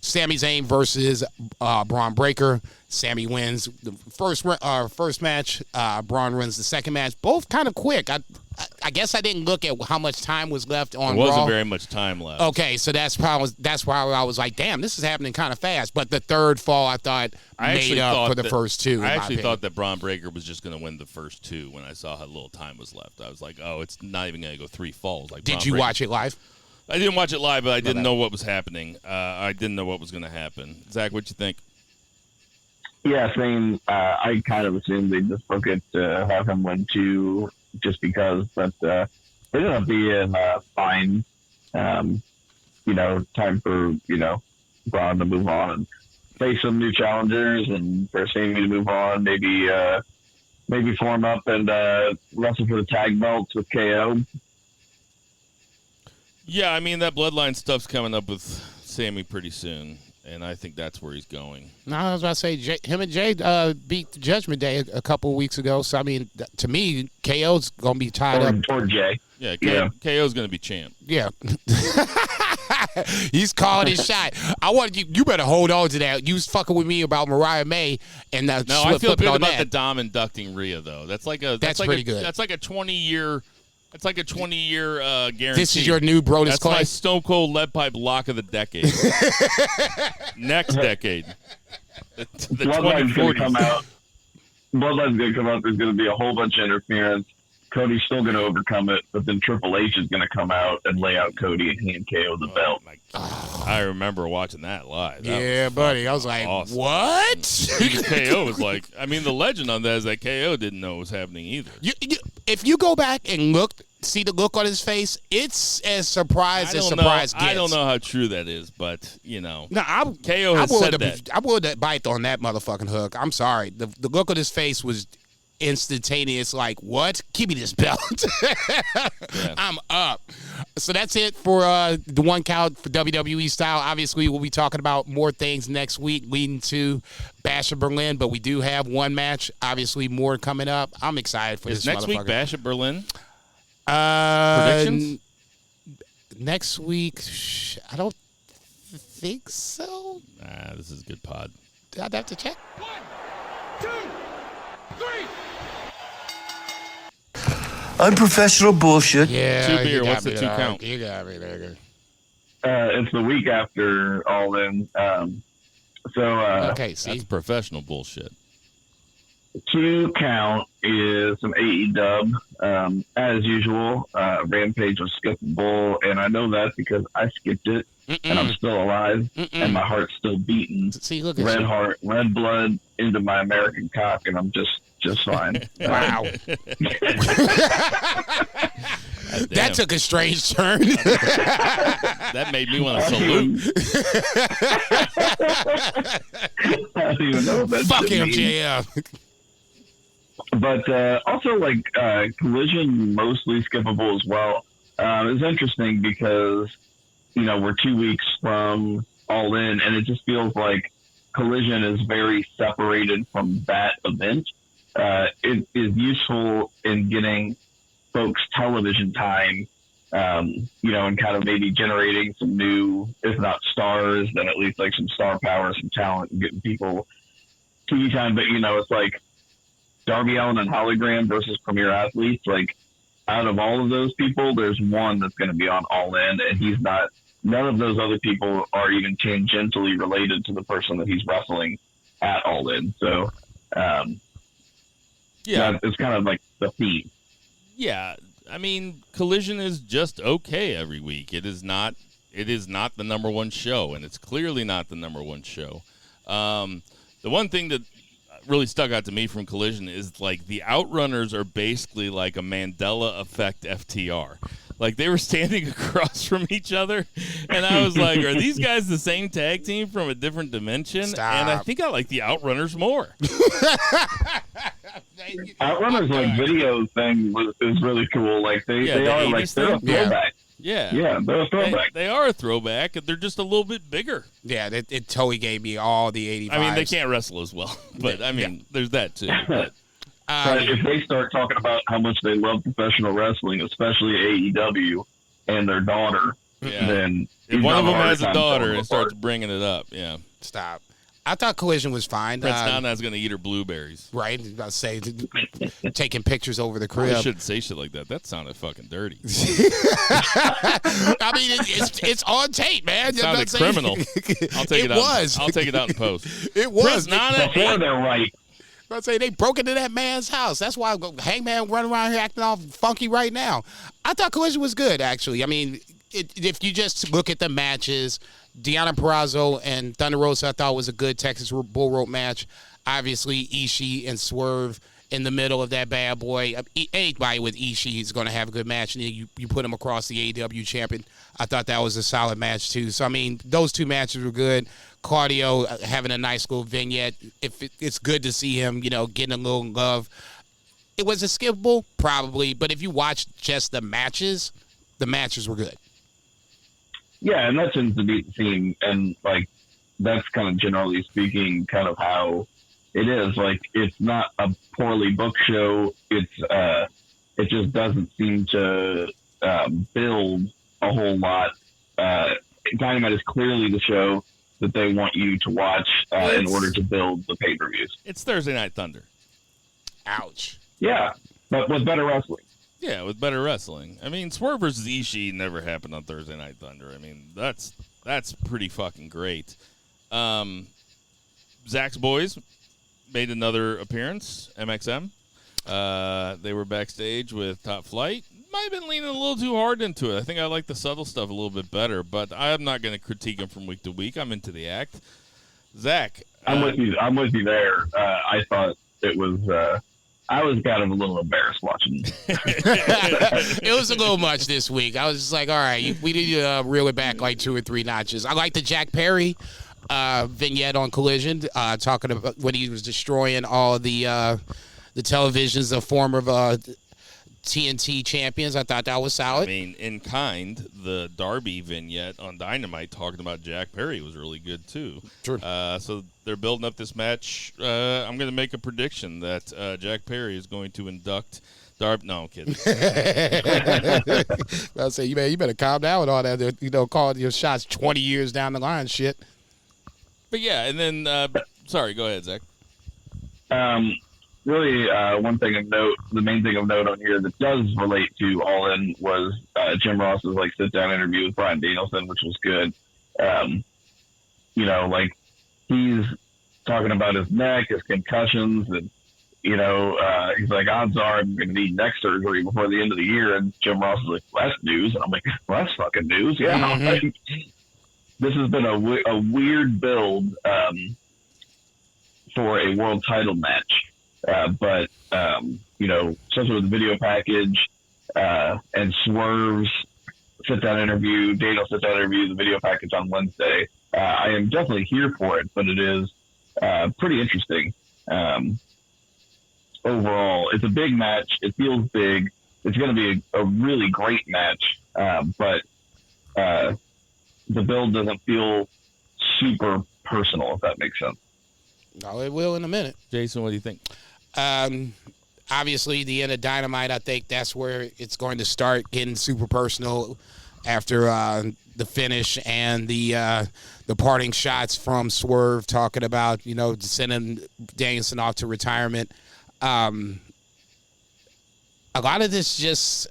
Sami Zayn versus Braun Breaker. Sami wins the first match. Braun wins the second match. Both kind of quick. I guess I didn't look at how much time was left on Raw. There wasn't very much time left. Okay, so that's why I was like, damn, this is happening kind of fast. But the third fall, I thought, made up for the first 2. I actually thought that Braun Breaker was just going to win the first 2 when I saw how little time was left. I was like, oh, it's not even going to go 3 falls. Like, did you watch it live? I didn't watch it live, but I didn't know what was happening. I didn't know what was going to happen. Zach, what'd you think? Yeah, same. I kind of assumed they'd just book it to have him win 2 just because, but they're going to be in fine, time for, Braun to move on and face some new challengers and for Sami to move on, maybe form up and wrestle for the tag belts with KO. Yeah, I mean, that Bloodline stuff's coming up with Sami pretty soon, and I think that's where he's going. No, I was about to say, him and Jay beat Judgment Day a couple of weeks ago, so, I mean, to me, KO's going to be tied up. Or Jay. Yeah, KO's going to be champ. Yeah. He's calling his shot. I want you better hold on to that. You was fucking with me about Mariah May and no, I feel good about the Dom inducting Rhea though. That's pretty good. That's like a 20-year. It's like a 20-year guarantee. This is your new Brodus Clay. That's my Stone Cold Lead Pipe lock of the decade. Next decade. The Bloodline's going to come out. Bloodline's going to come out. There's going to be a whole bunch of interference. Cody's still going to overcome it, but then Triple H is going to come out and lay out Cody and hand KO the belt. I remember watching that live. That buddy. I was like, awesome. What? KO was like, I mean, the legend on that is that KO didn't know it was happening either. If you go back and see the look on his face, it's as surprised as surprise gets. I don't know how true that is, but, No, KO has said that. I would bite on that motherfucking hook. I'm sorry. The look on his face was instantaneous, like, what? Give me this belt. Yeah. I'm up. So that's it for the one count for WWE style. Obviously, we'll be talking about more things next week leading to Bash of Berlin, but we do have one match. Obviously, more coming up. I'm excited for this next week Bash of Berlin? Predictions? Next week, I don't think so. This is a good pod. I'd have to check. 1, 2, 3. Unprofessional bullshit. Yeah. 2 beer. What's the 2 count? You got me there. It's the week after All In. Okay, see? That's professional bullshit. 2 count is some AEW. As usual, Rampage was skippable, and I know that because I skipped it, and I'm still alive, and my heart's still beating. See, look at red heart, red blood into my American cock, and I'm just fine. Wow. That took a strange turn. That made me want to salute. I don't even know what that Fuck shit him, means. JF. But also, like, Collision mostly skippable as well. It's interesting because, you know, we're 2 weeks from All In, and it just feels like Collision is very separated from that event. It is useful in getting folks television time, you know, and kind of maybe generating some new, if not stars, then at least like some star power, some talent, and getting people TV time. But, you know, it's like Darby Allin and Hologram versus Premier Athletes. Like, out of all of those people, there's one that's going to be on All In, and he's not. None of those other people are even tangentially related to the person that he's wrestling at All In. So, Yeah, it's kind of like the theme. yeah. I mean, Collision is just okay every week. It is not the number one show, and it's clearly not the number one show. The one thing that really stuck out to me from Collision is, like, the Outrunners are basically like a Mandela effect FTR. Like, they were standing across from each other, and I was like, are these guys the same tag team from a different dimension? Stop. And I think I like the Outrunners more. Outrunners like video thing is really cool. Like they Yeah, the are 80s like they're a thing. throwback. Yeah. Yeah, they're a throwback. They are a throwback. They're just a little bit bigger. Yeah, it totally gave me all the 85. I mean, they can't wrestle as well, but I mean, there's that too. But, But if they start talking about how much they love professional wrestling, especially AEW and their daughter, Yeah. then if he's one of gonna them have a has a hard time daughter telling and them starts apart. bringing it up, yeah, Stop. I thought Collision was fine. Prince Nana's going to eat her blueberries. Right? I was about to say, taking pictures over the I crib. shouldn't say shit like that. That sounded fucking dirty. I mean, it's on tape, man. It sounded criminal. I'll take it out. was. I'll take it out in post. It was. Prince Nana Before they're right. I say they broke into that man's house. That's why Hangman running around here acting all funky right now. I thought Collision was good, actually. I mean, if you just look at the matches, Deonna Purrazzo and Thunder Rosa, I thought was a good Texas Bull Rope match. Obviously, Ishii and Swerve in the middle of that bad boy. Anybody with Ishii is going to have a good match, and then you put him across the AEW champion. I thought that was a solid match, too. So, I mean, those two matches were good. Cardio having a nice little vignette. It's good to see him, getting a little love. It was a skippable, probably, but if you watch just the matches were good. Yeah, and that tends to be the theme, and like that's kind of generally speaking, kind of how it is. Like it's not a poorly booked show. It just doesn't seem to build a whole lot. Dynamite is clearly the show that they want you to watch in order to build the pay-per-views. It's Thursday Night Thunder. Ouch. Yeah, but with better wrestling. Yeah, with better wrestling. I mean, Swerve versus Ishii never happened on Thursday Night Thunder. I mean, that's pretty fucking great. Zach's boys made another appearance, MXM. They were backstage with Top Flight. Might have been leaning a little too hard into it. I think I like the subtle stuff a little bit better, but I'm not going to critique them from week to week. I'm into the act. Zach. I'm with you there. I thought it was... I was kind of a little embarrassed watching. It was a little much this week. I was just like, all right, we need to reel it back like 2 or 3 notches. I like the Jack Perry vignette on Collision, talking about when he was destroying all the televisions of former TNT champions. I thought that was solid. I mean, in kind, the Darby vignette on Dynamite talking about Jack Perry was really good, too. Sure. So they're building up this match. I'm going to make a prediction that Jack Perry is going to induct Darby. No, I'm kidding. I'll say, you better calm down with all that, calling your shots 20 years down the line shit. But, yeah, and then, sorry, go ahead, Zach. Really, one thing of note, the main thing of note on here that does relate to All In was Jim Ross's sit-down interview with Bryan Danielson, which was good. He's talking about his neck, his concussions, and he's like, odds are I'm going to need neck surgery before the end of the year. And Jim Ross is like, well, that's news. And I'm like, well, that's fucking news. Yeah. Mm-hmm. This has been a weird build for a world title match. But especially with the video package, and Swerve's sit-down interview, Daniel's sit-down interview, the video package on Wednesday. I am definitely here for it, but it is pretty interesting. Overall, it's a big match. It feels big. It's going to be a really great match, but the build doesn't feel super personal, if that makes sense. No, it will in a minute. Jason, what do you think? Obviously, the end of Dynamite, I think that's where it's going to start getting super personal after the finish and the parting shots from Swerve talking about, sending Danielson off to retirement. A lot of this just,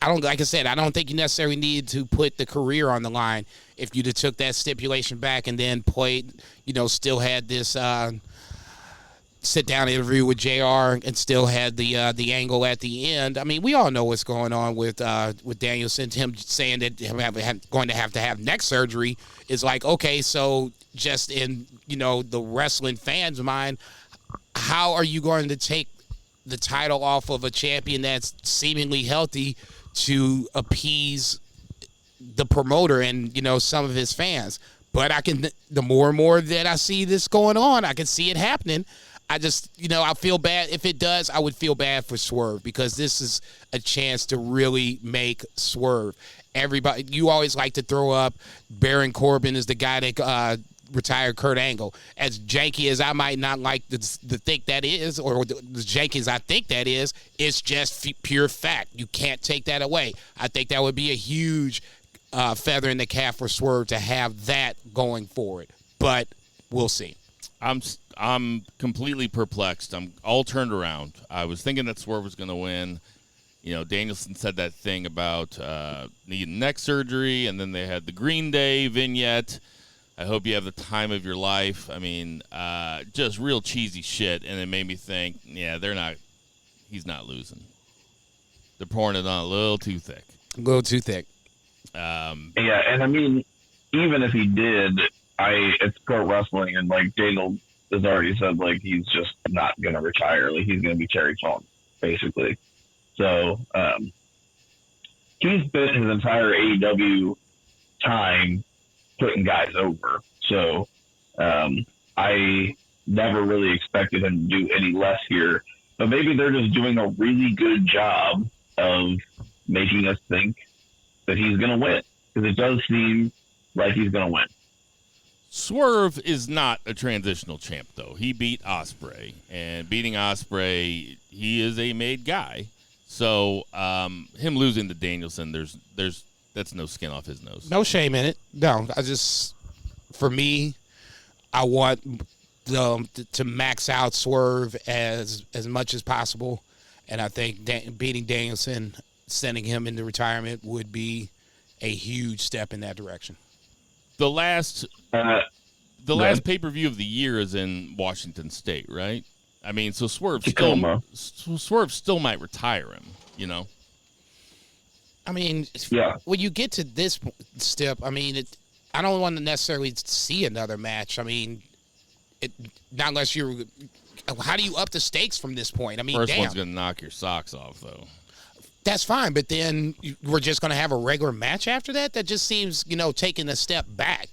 like I said, I don't think you necessarily need to put the career on the line. If you'd have took that stipulation back and then played, still had this sit-down interview with JR and still had the angle at the end. I mean, we all know what's going on with Danielson. Him saying that him going to have neck surgery is like, okay, so just in, the wrestling fans' mind, how are you going to take the title off of a champion that's seemingly healthy to appease the promoter and, some of his fans? But the more and more that I see this going on, I can see it happening. I just, I feel bad. If it does, I would feel bad for Swerve because this is a chance to really make Swerve. Everybody, you always like to throw up Baron Corbin as the guy that retired Kurt Angle. As janky as I might not like to think that is, or as janky as I think that is, it's just pure fact. You can't take that away. I think that would be a huge feather in the cap for Swerve to have that going forward. But we'll see. I'm completely perplexed. I'm all turned around. I was thinking that Swerve was going to win. Danielson said that thing about needing neck surgery, and then they had the Green Day vignette. I hope you have the time of your life. I mean, just real cheesy shit, and it made me think, yeah, he's not losing. They're pouring it on a little too thick. A little too thick. Yeah, and I mean, even if he did, it's pro wrestling, and like Daniel has already said, like he's just not going to retire. Like he's going to be Terry Funk, basically. So he's spent his entire AEW time putting guys over. So I never really expected him to do any less here. But maybe they're just doing a really good job of making us think that he's going to win, because it does seem like he's going to win. Swerve is not a transitional champ, though. He beat Ospreay, and beating Ospreay, he is a made guy. So him losing to Danielson, that's no skin off his nose. No shame in it. No, for me, I want to max out Swerve as much as possible, and I think beating Danielson, sending him into retirement, would be a huge step in that direction. The last pay-per-view of the year is in Washington State, right? I mean, so Swerve still might retire him, I mean, yeah. When you get to this step, I mean, I don't want to necessarily see another match. I mean, not unless how do you up the stakes from this point? I mean, First one's going to knock your socks off, though. That's fine, but then we're just going to have a regular match after that? That just seems, taking a step back.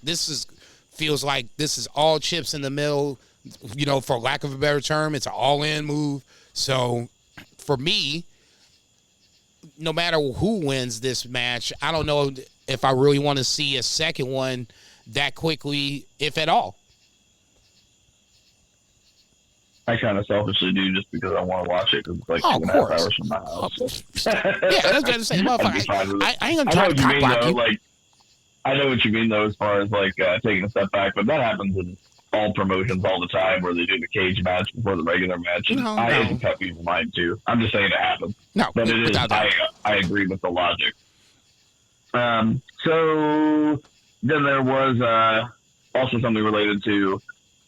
Feels like this is all chips in the middle, for lack of a better term. It's an all-in move. So, for me, no matter who wins this match, I don't know if I really want to see a second one that quickly, if at all. I kind of selfishly do, just because I want to watch it, because it's like 2.5 hours from my house. Yeah, that's what I'm saying. Motherfucker, I ain't going to try to cock block you. Like, I know what you mean, though, as far as like taking a step back, but that happens in all promotions all the time, where they do the cage match before the regular match. And I hate to cut people's mind too. I'm just saying it happens. No, but it is. I agree with the logic. So then there was also something related to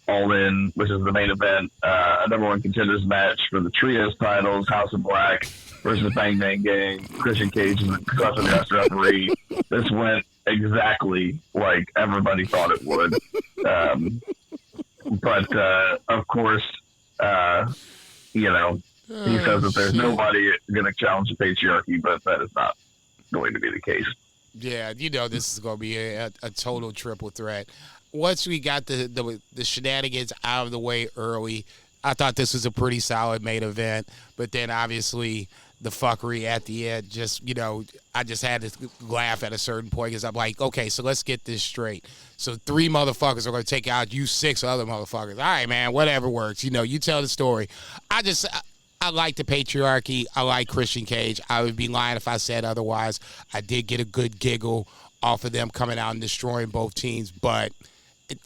All In, which is the main event, a number one contenders match for the trios titles, House of Black versus Bang Bang Gang, Christian Cage and the special guest referee. This went exactly like everybody thought it would. But of course, He says that there's nobody going to challenge the patriarchy, but that is not going to be the case. Yeah, this is going to be a total triple threat. Once we got the shenanigans out of the way early, I thought this was a pretty solid main event. But then obviously the fuckery at the end, I just had to laugh at a certain point because I'm like, okay, so let's get this straight. So 3 motherfuckers are going to take out you 6 other motherfuckers. All right, man, whatever works. You tell the story. I like the patriarchy. I like Christian Cage. I would be lying if I said otherwise. I did get a good giggle off of them coming out and destroying both teams, but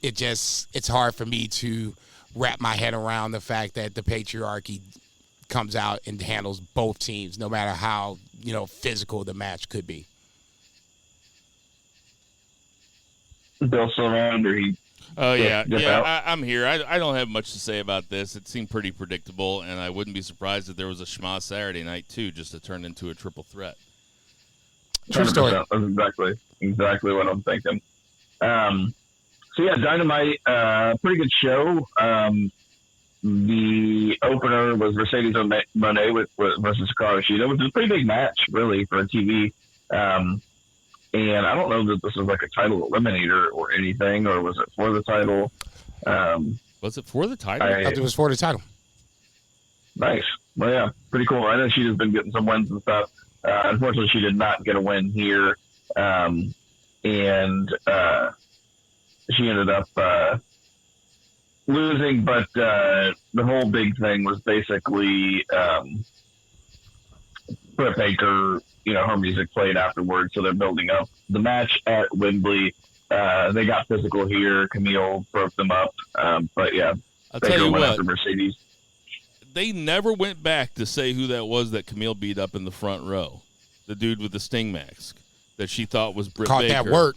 it's hard for me to wrap my head around the fact that the patriarchy comes out and handles both teams, no matter how physical the match could be. Bill still around, or he? Oh, yeah. I'm here. I don't have much to say about this. It seemed pretty predictable, and I wouldn't be surprised if there was a schmoz Saturday night, too, just to turn into a triple threat. True story. That's exactly what I'm thinking. So, yeah, Dynamite, pretty good show. The opener was Mercedes Moné versus Hikaru Shida, which is a pretty big match, really, for a TV. And I don't know that this was like a title eliminator or anything, or was it for the title? Was it for the title? I thought it was for the title. Nice. Well, yeah, pretty cool. I know Shida's been getting some wins and stuff. Unfortunately, she did not get a win here. And she ended up losing, but the whole big thing was basically Britt Baker, her music played afterwards, so they're building up the match at Wembley. They got physical here. Camille broke them up. But, yeah, I'll Baker tell you went what, after Mercedes. They never went back to say who that was that Camille beat up in the front row, the dude with the Sting mask that she thought was Britt Baker. Caught that work.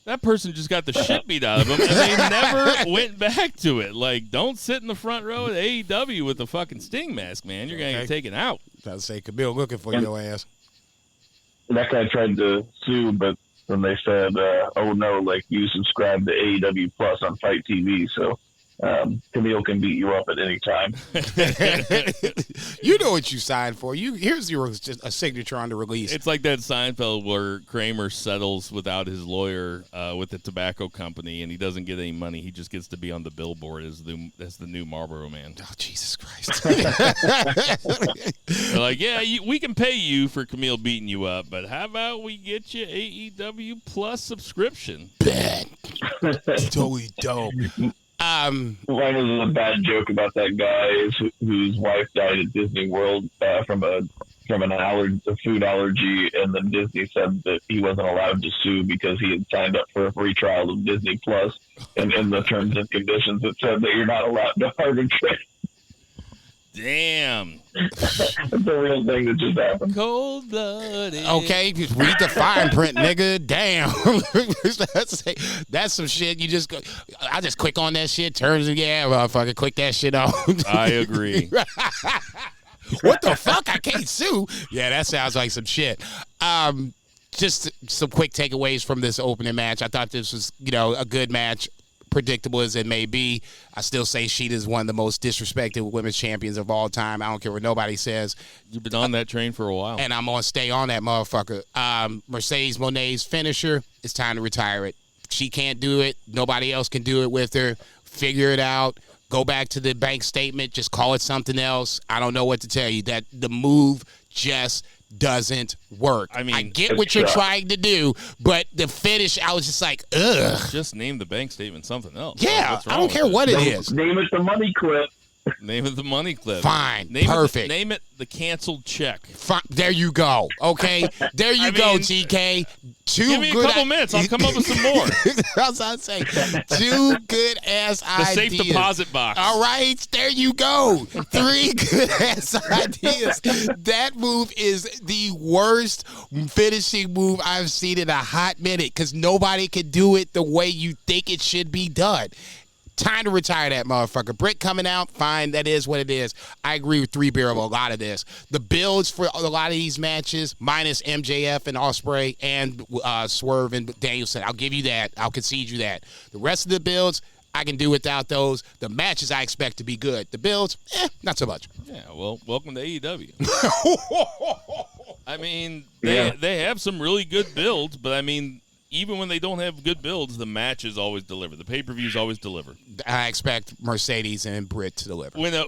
That person just got the shit beat out of him, and they never went back to it. Like, don't sit in the front row at AEW with the fucking Sting mask, man. You're going to get taken out. Trying to say Camille looking for your ass. That guy tried to sue, but then they said, oh, no, like, you subscribe to AEW Plus on Fight TV, so Camille can beat you up at any time. You know what you signed for. Here's just a signature on the release. It's like that Seinfeld where Kramer settles without his lawyer with the tobacco company, and he doesn't get any money. He just gets to be on the billboard as the new Marlboro Man. Oh, Jesus Christ. They're like, yeah, we can pay you for Camille beating you up, but how about we get you AEW Plus subscription? Bad. Totally dope. One was a bad joke about that guy whose wife died at Disney World from a food allergy, and then Disney said that he wasn't allowed to sue because he had signed up for a free trial of Disney Plus, and in the terms and conditions it said that you're not allowed to arbitrate. Damn. That's a real thing that just happened. Cold-blooded. Okay, just read the fine print, nigga. Damn. That's some shit. I just click on that shit, turns and motherfucker, click that shit on. I agree. What the fuck? I can't sue. Yeah, that sounds like some shit. Just some quick takeaways from this opening match. I thought this was, a good match. Predictable as it may be, I still say Sheeta is one of the most disrespected women's champions of all time. I don't care what nobody says. You've been on that train for a while. And I'm going to stay on that motherfucker. Mercedes Moné's finisher, it's time to retire it. She can't do it. Nobody else can do it with her. Figure it out. Go back to the bank statement. Just call it something else. I don't know what to tell you. That the move just doesn't work. I mean, I get what you're trying to do, but the finish, I was just like, ugh. Just name the bank statement something else. Yeah, I don't care what it is. Name it the money clip. Name it the money clip. Fine. Perfect. Name it the canceled check. Fine. There you go. Okay. There you go, TK. Give me a couple minutes. I'll come up with some more. That's what I'm saying. 2 good ass ideas. The safe deposit box. All right. There you go. 3 good ass ideas. That move is the worst finishing move I've seen in a hot minute because nobody can do it the way you think it should be done. Time to retire that motherfucker. Britt coming out, fine. That is what it is. I agree with 3 Beer of a lot of this. The builds for a lot of these matches, minus MJF and Ospreay and Swerve and Danielson, I'll give you that. I'll concede you that. The rest of the builds, I can do without those. The matches I expect to be good. The builds, not so much. Yeah, well, welcome to AEW. I mean, they have some really good builds, but I mean, even when they don't have good builds, the matches always deliver. The pay-per-views always deliver. I expect Mercedes and Britt to deliver. When an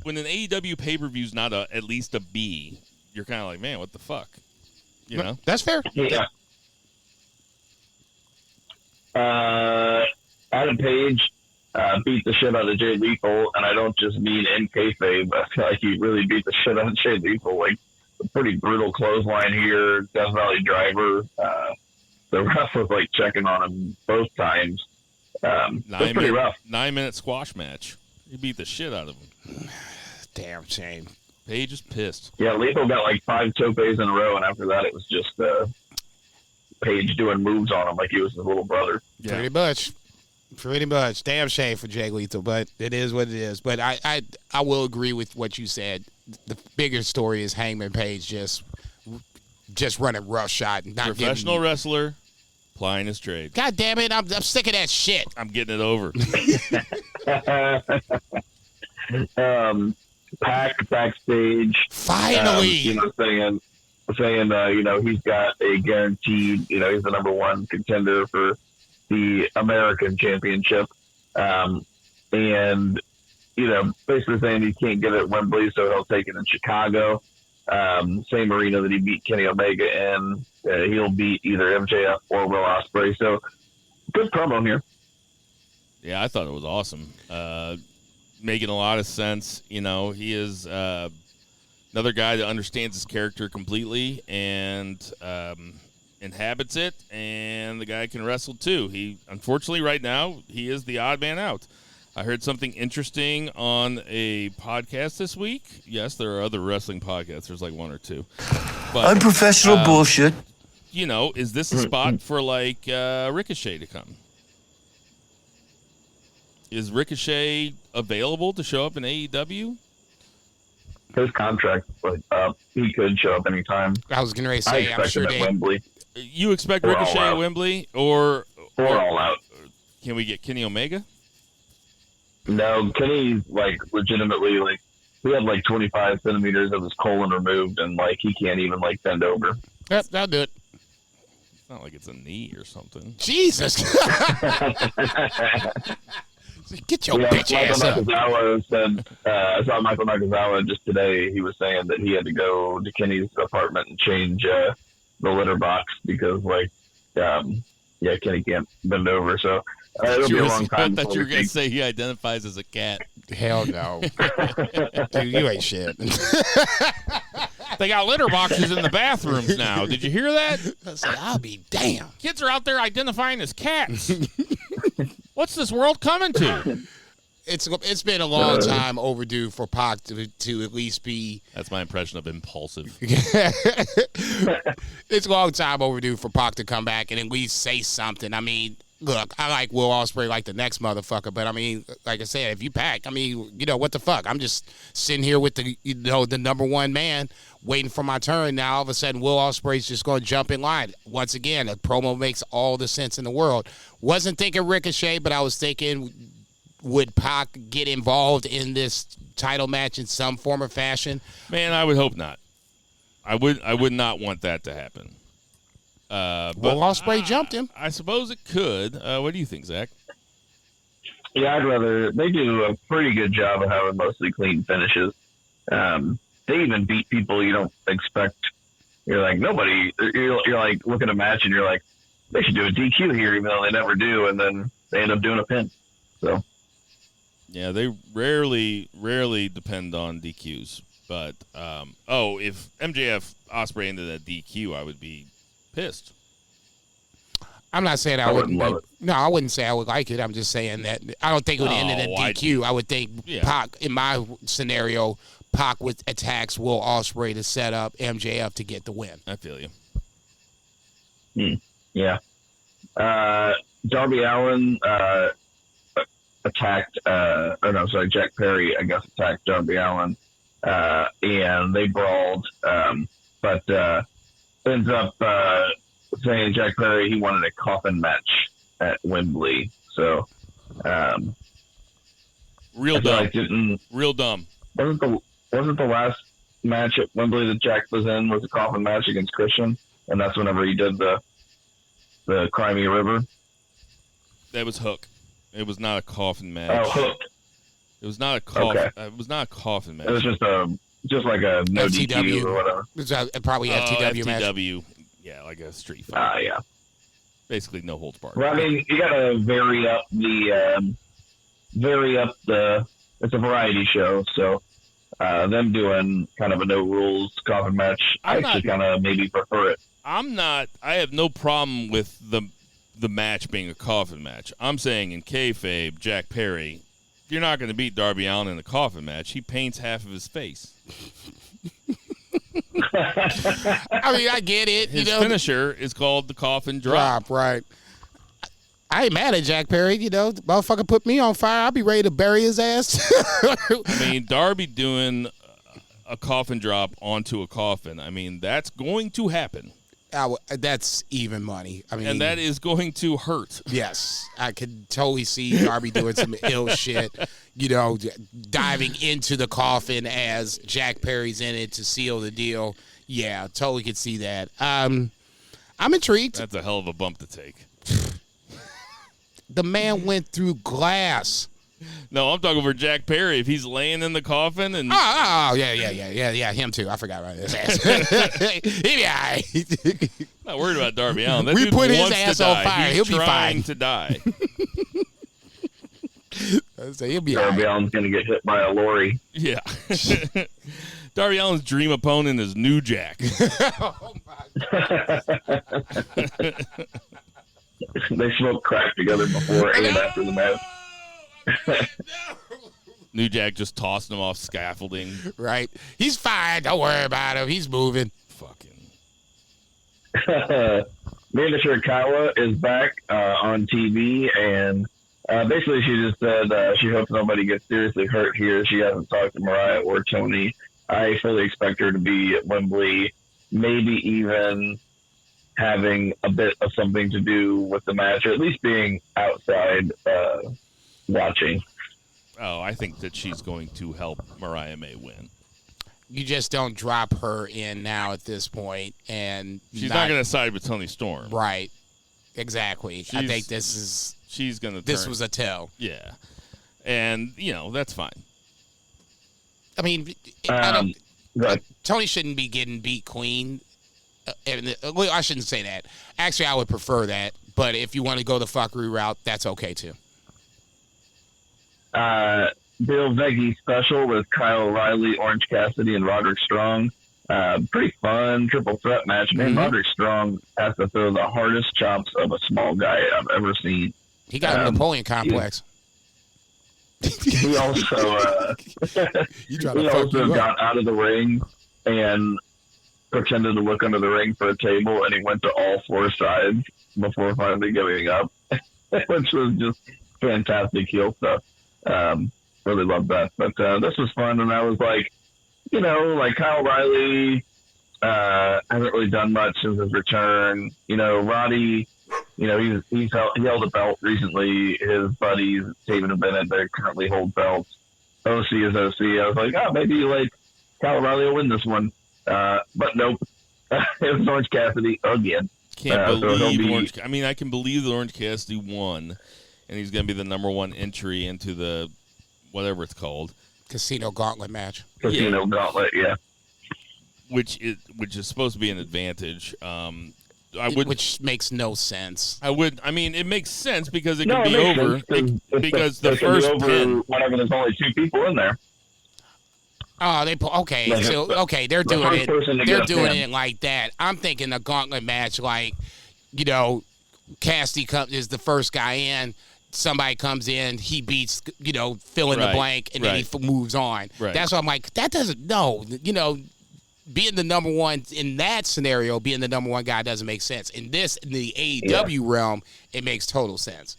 AEW pay-per-view is not at least a B, you're kind of like, man, what the fuck? You know? That's fair. Yeah. Adam Page beat the shit out of Jay Lethal, and I don't just mean in kayfabe, but I feel like he really beat the shit out of Jay Lethal. Like, a pretty brutal clothesline here, Death Valley Driver. The ref was like checking on him both times. That's pretty rough. 9-minute squash match. He beat the shit out of him. Damn shame. Page is pissed. Yeah, Lethal got like 5 topes in a row, and after that it was just Page doing moves on him like he was his little brother. Yeah. Pretty much. Damn shame for Jay Lethal, but it is what it is. But I will agree with what you said. The bigger story is Hangman Page just running roughshot. Professional wrestler, plying his trade. God damn it, I'm sick of that shit. I'm getting it over. Pac backstage. Finally. Saying he's got a guaranteed, he's the number one contender for the American Championship. And, basically saying he can't get it at Wembley, so he'll take it in Chicago. Same arena that he beat Kenny Omega in. He'll beat either MJF or Will Ospreay. So, good promo here. Yeah, I thought it was awesome. Making a lot of sense. He is another guy that understands his character completely and inhabits it, and the guy can wrestle too. Unfortunately, right now, he is the odd man out. I heard something interesting on a podcast this week. Yes, there are other wrestling podcasts. There's like one or two. But, Unprofessional bullshit. Is this a spot for like Ricochet to come? Is Ricochet available to show up in AEW? His contract, he could show up anytime. I was going to say, I'm sure him at Wembley. You expect Ricochet at Wembley, or All Out? Can we get Kenny Omega? No, Kenny's legitimately he had 25 centimeters of his colon removed, and he can't even bend over. Yep, that'll do it. It's not like it's a knee or something. Jesus. Get your bitch ass up. I saw Michael Nakazawa just today. He was saying that he had to go to Kenny's apartment and change the litter box because, Kenny can't bend over. So it'll be a long time. I thought you were going to say he identifies as a cat. Hell no. Dude, you ain't shit. They got litter boxes in the bathrooms now. Did you hear that? I said, I'll be damned. Kids are out there identifying as cats. What's this world coming to? It's been a long time overdue for Pac to at least be. That's my impression of impulsive. It's a long time overdue for Pac to come back and at least say something. I mean, look, I like Will Ospreay like the next motherfucker, but I mean, like I said, if you Pac, I mean, what the fuck? I'm just sitting here with the number one man waiting for my turn. Now all of a sudden, Will Ospreay's just going to jump in line. Once again, a promo makes all the sense in the world. Wasn't thinking Ricochet, but I was thinking, would Pac get involved in this title match in some form or fashion? Man, I would hope not. I would not want that to happen. But Ospreay jumped him. I suppose it could. What do you think, Zach? Yeah, I'd rather. They do a pretty good job of having mostly clean finishes. They even beat people you don't expect. You're like, nobody. You're like, look at a match and you're like, they should do a DQ here, even though they never do, and then they end up doing a pin. So. Yeah, they rarely depend on DQs. But if MJF Ospreay ended a DQ, I would be pissed. I'm not saying I wouldn't love it. No, I wouldn't say I would like it. I'm just saying that I don't think it would end in a DQ. I would think Pac, in my scenario, Pac with attacks Will Ospreay to set up MJF to get the win. I feel you. Yeah. Darby Allin attacked, Jack Perry, I guess, attacked Darby Allin, and they brawled, but ends up saying Jack Perry, he wanted a coffin match at Wembley. So Real dumb. Real dumb. Wasn't the last match at Wembley that Jack was in was a coffin match against Christian, and that's whenever he did the Crimea River. That was Hook. It was not a coffin match. Oh, Hook. It was not a coffin. Okay. It was not a coffin match. It was just like a no DQ or whatever. It was probably FTW match. FTW. Yeah, like a street fight. Yeah. Basically, no holds barred. Well, I mean, you gotta vary up the. It's a variety show, so them doing kind of a no rules coffin match, I actually kind of maybe prefer it. I have no problem with the match being a coffin match. I'm saying in kayfabe, Jack Perry, you're not going to beat Darby Allin in a coffin match. He paints half of his face. I mean, I get it. His finisher is called the coffin drop. Right. I ain't mad at Jack Perry. The motherfucker put me on fire. I'll be ready to bury his ass. I mean, Darby doing a coffin drop onto a coffin. I mean, that's going to happen. That's even money. I mean, and that is going to hurt. Yes, I could totally see Darby doing some ill shit. Diving into the coffin as Jack Perry's in it to seal the deal. Yeah, totally could see that. I'm intrigued. That's a hell of a bump to take. The man went through glass. No, I'm talking for Jack Perry. If he's laying in the coffin and yeah, him too. I forgot about his ass. He'll be all right. Not worried about Darby Allin. That we dude put his wants ass to on die. fire. He's He'll be fine to die. So he'll be all Darby right. Allin's gonna get hit by a lorry. Yeah. Darby Allin's dream opponent is New Jack. Oh my God. They smoked crack together before and after the match. New Jack just tossing him off scaffolding. Right. He's fine. Don't worry about him. He's moving. Fucking. Amanda Shirakawa is back on TV, and basically she just said she hopes nobody gets seriously hurt here. She hasn't talked to Mariah or Tony. I fully expect her to be at Wembley, maybe even having a bit of something to do with the match, or at least being outside watching. Oh, I think that she's going to help Mariah May win. You just don't drop her in now at this point, and she's not going to side with Tony Storm. Right. Exactly. I think this was a tell. Yeah. And, that's fine. I mean, Tony shouldn't be getting beat clean. Well, I shouldn't say that. Actually, I would prefer that. But if you want to go the fuckery route, that's okay too. Bill Veggie special with Kyle O'Reilly, Orange Cassidy, and Roderick Strong. Pretty fun triple threat match. Man, Roderick Strong has to throw the hardest chops of a small guy I've ever seen. He got a Napoleon complex. He also got out of the ring and pretended to look under the ring for a table, and he went to all four sides before finally giving up, which was just fantastic heel stuff. Really loved that. But this was fun, and I was like, Kyle O'Reilly hasn't really done much since his return. Roddy, he held a belt recently. His buddies, Taven and Bennett, they currently hold belts. OC is OC. I was like, maybe Kyle O'Reilly will win this one. But nope. It was Orange Cassidy again. Can't believe I can believe that Orange Cassidy won, and he's going to be the number one entry into the whatever it's called. Casino Gauntlet match. Casino Gauntlet, yeah. Which is supposed to be an advantage. Which makes no sense. It makes sense because it can be over. Because the first pin, whenever there's only two people in there. Oh, they're doing it. They're doing it like that. I'm thinking a gauntlet match, Cassidy is the first guy in. Somebody comes in, he beats, fill in the blank, and then he moves on. Right. That's why I'm like, that doesn't. No, being the number one in that scenario, being the number one guy doesn't make sense. In the AEW realm, it makes total sense.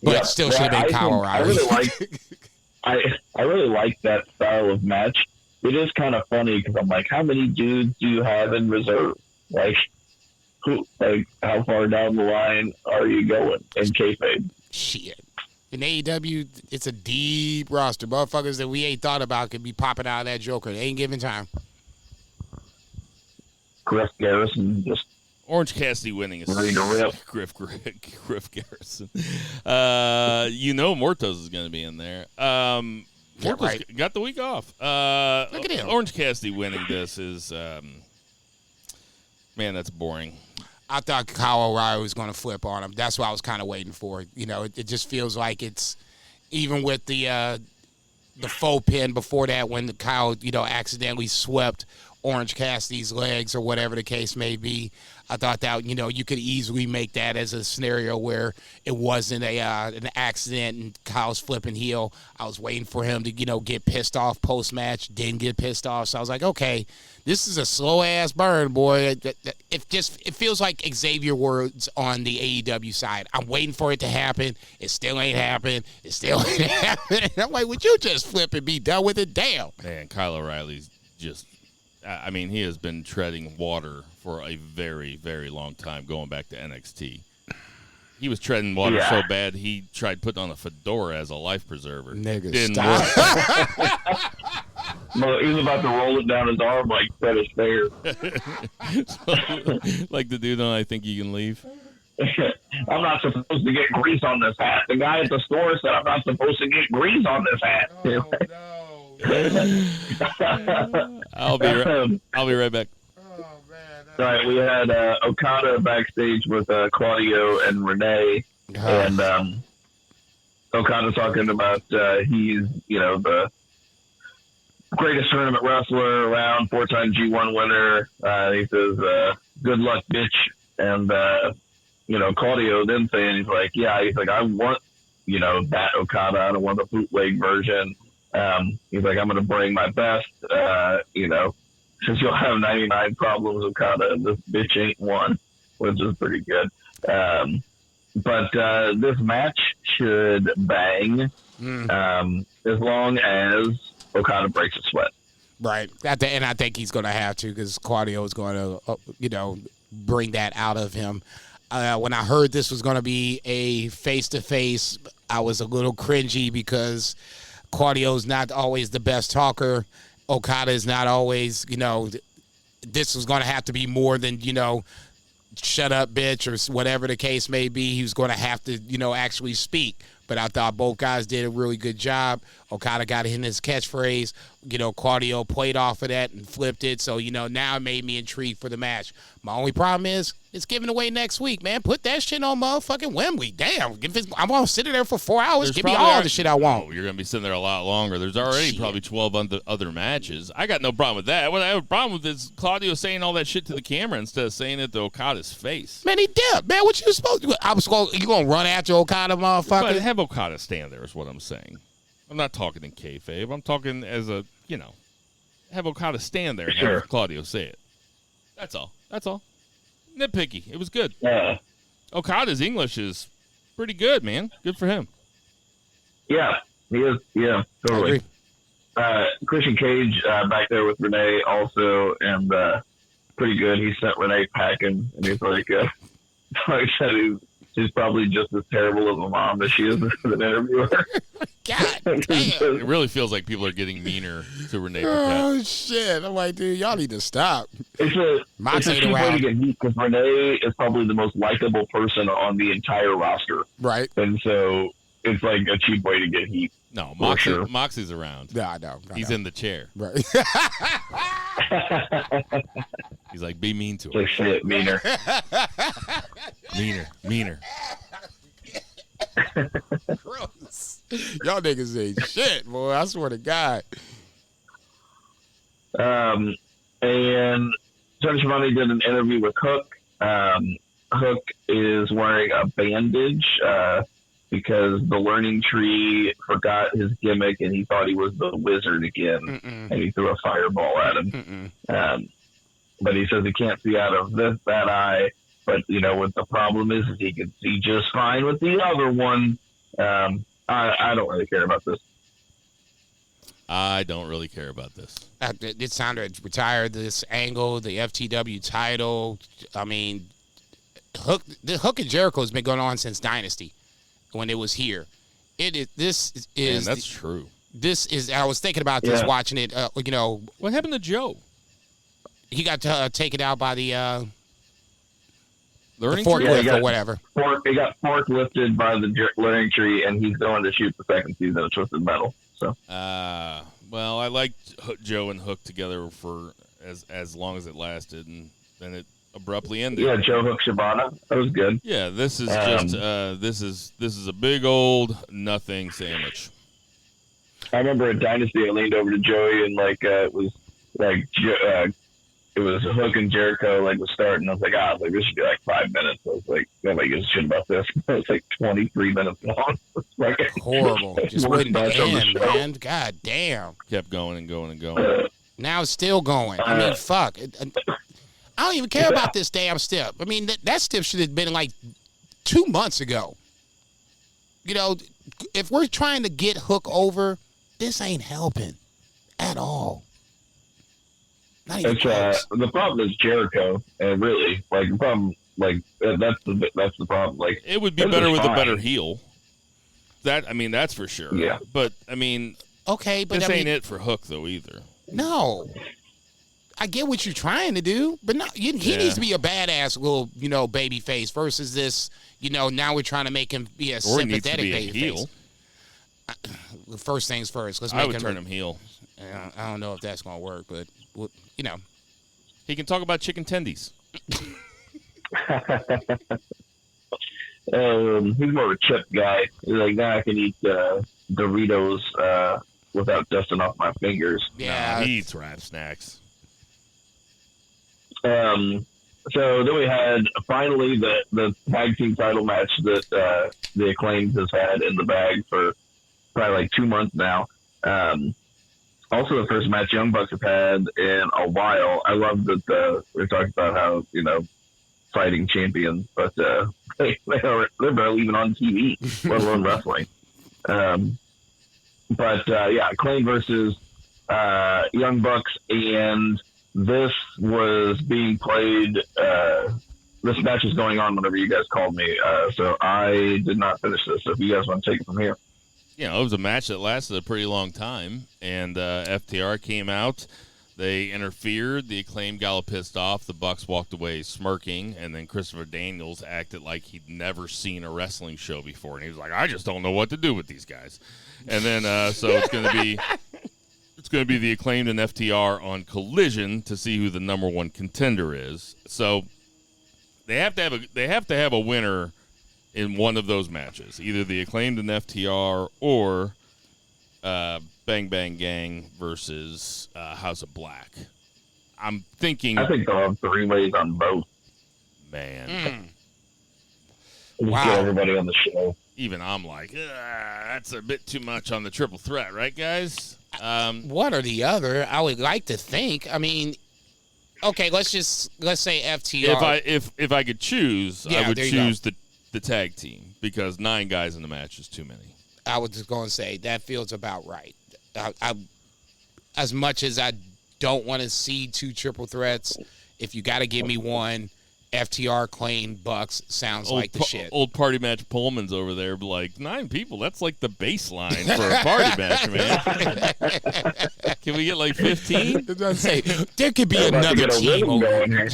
But it still should have been Kyle O'Reilly. I really like that style of match. It is kind of funny because I'm like, how many dudes do you have in reserve? How far down the line are you going in kayfabe? Shit. In AEW, it's a deep roster. Motherfuckers that we ain't thought about could be popping out of that Joker. They ain't giving time. Griff Garrison just Orange Cassidy winning is ready to rip. Griff Garrison. Mortos is going to be in there. Mortos right. got the week off. Look at him. Orange Cassidy winning this is, man, that's boring. I thought Kyle O'Reilly was going to flip on him. That's what I was kind of waiting for. It just feels like it's even with the faux pin before that when Kyle, accidentally swept Orange Cassidy's legs or whatever the case may be. I thought that, you could easily make that as a scenario where it wasn't an accident and Kyle's flipping heel. I was waiting for him to, get pissed off post-match, didn't get pissed off. So I was like, okay, this is a slow-ass burn, boy. It feels like Xavier Woods on the AEW side. I'm waiting for it to happen. It still ain't happened. It still ain't happening. I'm like, would you just flip and be done with it? Damn. Man, Kyle O'Reilly's just, he has been treading water for a very, very long time going back to NXT. He was treading water so bad he tried putting on a fedora as a life preserver. Nigga, Didn't stop. work. Well, he was about to roll it down his arm like Fred Astaire. Like the dude on I Think You Can Leave. I'm not supposed to get grease on this hat. The guy at the store said I'm not supposed to get grease on this hat. I'll be right back. All right, we had Okada backstage with Claudio and Renee, and Okada talking about he's the greatest tournament wrestler around, 4-time G1 winner. He says, "Good luck, bitch." And Claudio then saying he's like, I want that Okada. I don't want the bootleg version. He's like, I'm going to bring my best. Since you'll have 99 problems, Okada, this bitch ain't one, which is pretty good. But this match should bang as long as Okada breaks a sweat. Right. And I think he's going to have to because Claudio is going to, bring that out of him. When I heard this was going to be a face-to-face, I was a little cringy because Claudio's not always the best talker. Okada is not always, this was going to have to be more than, shut up, bitch, or whatever the case may be. He was going to have to, actually speak. But I thought both guys did a really good job. Okada got in his catchphrase. Claudio played off of that and flipped it. So, now it made me intrigued for the match. My only problem is it's giving away next week, man. Put that shit on motherfucking Wembley. Damn. I'm going to sit there for 4 hours. Give me all the shit I want. Oh, you're going to be sitting there a lot longer. There's already probably 12 other matches. I got no problem with that. What I have a problem with is Claudio saying all that shit to the camera instead of saying it to Okada's face. Man, he did. Man, what you supposed to do? You going to run after Okada, motherfucker? But have Okada stand there is what I'm saying. I'm not talking in kayfabe. I'm talking as a, have Okada stand there and have Claudio say it. That's all. Nitpicky. It was good. Okada's English is pretty good, man. Good for him. Yeah, he is. Yeah, totally. Christian Cage back there with Renee also, and pretty good. He sent Renee packing, and he's like, I said she's probably just as terrible of a mom as she is as an interviewer. God damn. It really feels like people are getting meaner to Renee Paquette. Oh, shit. I'm like, dude, y'all need to stop. It's a cheap way to get heat because Renee is probably the most likable person on the entire roster. Right. And so it's like a cheap way to get heat. No, Moxie's around. No, I know. He's in the chair. Right. He's like, be mean to her. Like, say it meaner. Meaner. Gross. Y'all niggas ain't shit, boy. I swear to God. And Tony Schiavone did an interview with Hook. Hook is wearing a bandage because the learning tree forgot his gimmick and he thought he was the wizard again. And he threw a fireball at him. But he says he can't see out of that eye. But, what the problem is he can see just fine with the other one. I don't really care about this. I don't really care about this. It sounded retired, this angle, the FTW title. I mean, Hook and Jericho has been going on since Dynasty. when it was here. This is. Man, that's true. This is. I was thinking about this watching it. What happened to Joe? He got taken out by the Learning forklift tree? or whatever. He got forklifted by the learning tree, and he's going to shoot the second season of Twisted Metal. So. Well, I liked Joe and Hook together for as long as it lasted, and then it abruptly ended. Yeah, Joe Hook Shibata. That was good. Yeah, this is just this is a big old nothing sandwich. I remember at Dynasty, I leaned over to Joey and it was Hook and Jericho was starting. I was like, this should be 5 minutes. I was like, nobody gives a shit about this. It was 23 minutes long. Horrible. Just wouldn't end, man. God damn. Kept going and going and going. Now it's still going. I mean, fuck. I don't even care about this damn stip. I mean, that stip should have been 2 months ago. If we're trying to get Hook over, this ain't helping at all. Not even close. The problem is Jericho, and really, the problem, that's the problem. It would be better with a better heel. That's for sure. Yeah. But okay, but this ain't it for Hook though either. No. I get what you're trying to do, but no, he needs to be a badass little, baby face versus this, now we're trying to make him be a sympathetic baby face. First things first. Let's make him turn him heel. I don't know if that's going to work, but, He can talk about chicken tendies. He's more of a chip guy. He's like, now I can eat Doritos without dusting off my fingers. Yeah. No, he eats wrap snacks. So then we had finally the tag team title match that the Acclaimed has had in the bag for probably 2 months now. Also the first match Young Bucks have had in a while. I love that we're talking about how, fighting champions, but they're barely even on TV, let alone wrestling. Acclaimed versus Young Bucks, and this was being played. This match was going on whenever you guys called me, so I did not finish this. So if you guys want to take it from here. It was a match that lasted a pretty long time, and FTR came out. They interfered. The Acclaimed got all pissed off. The Bucks walked away smirking, and then Christopher Daniels acted like he'd never seen a wrestling show before, and he was like, "I just don't know what to do with these guys." And then so it's going to be the Acclaimed and FTR on Collision to see who the number one contender is. So they have to have a winner in one of those matches, either the Acclaimed and FTR or Bang Bang Gang versus House of Black. I think they'll have 3 ways on both. Man. Just get everybody on the show. Even I'm like, that's a bit too much on the triple threat, right, guys? One or the other, I would like to think. I mean, okay, let's say FTR. If I could choose, I would choose the tag team, because 9 guys in the match is too many. I was just going to say that feels about right. I as much as I don't want to see 2 triple threats, if you got to give me one, FTR, Acclaimed, Bucks sounds like the shit. Old Party Match Pullman's over there, like 9 people. That's like the baseline for a party match, man. Can we get 15? I say there could be another team over here.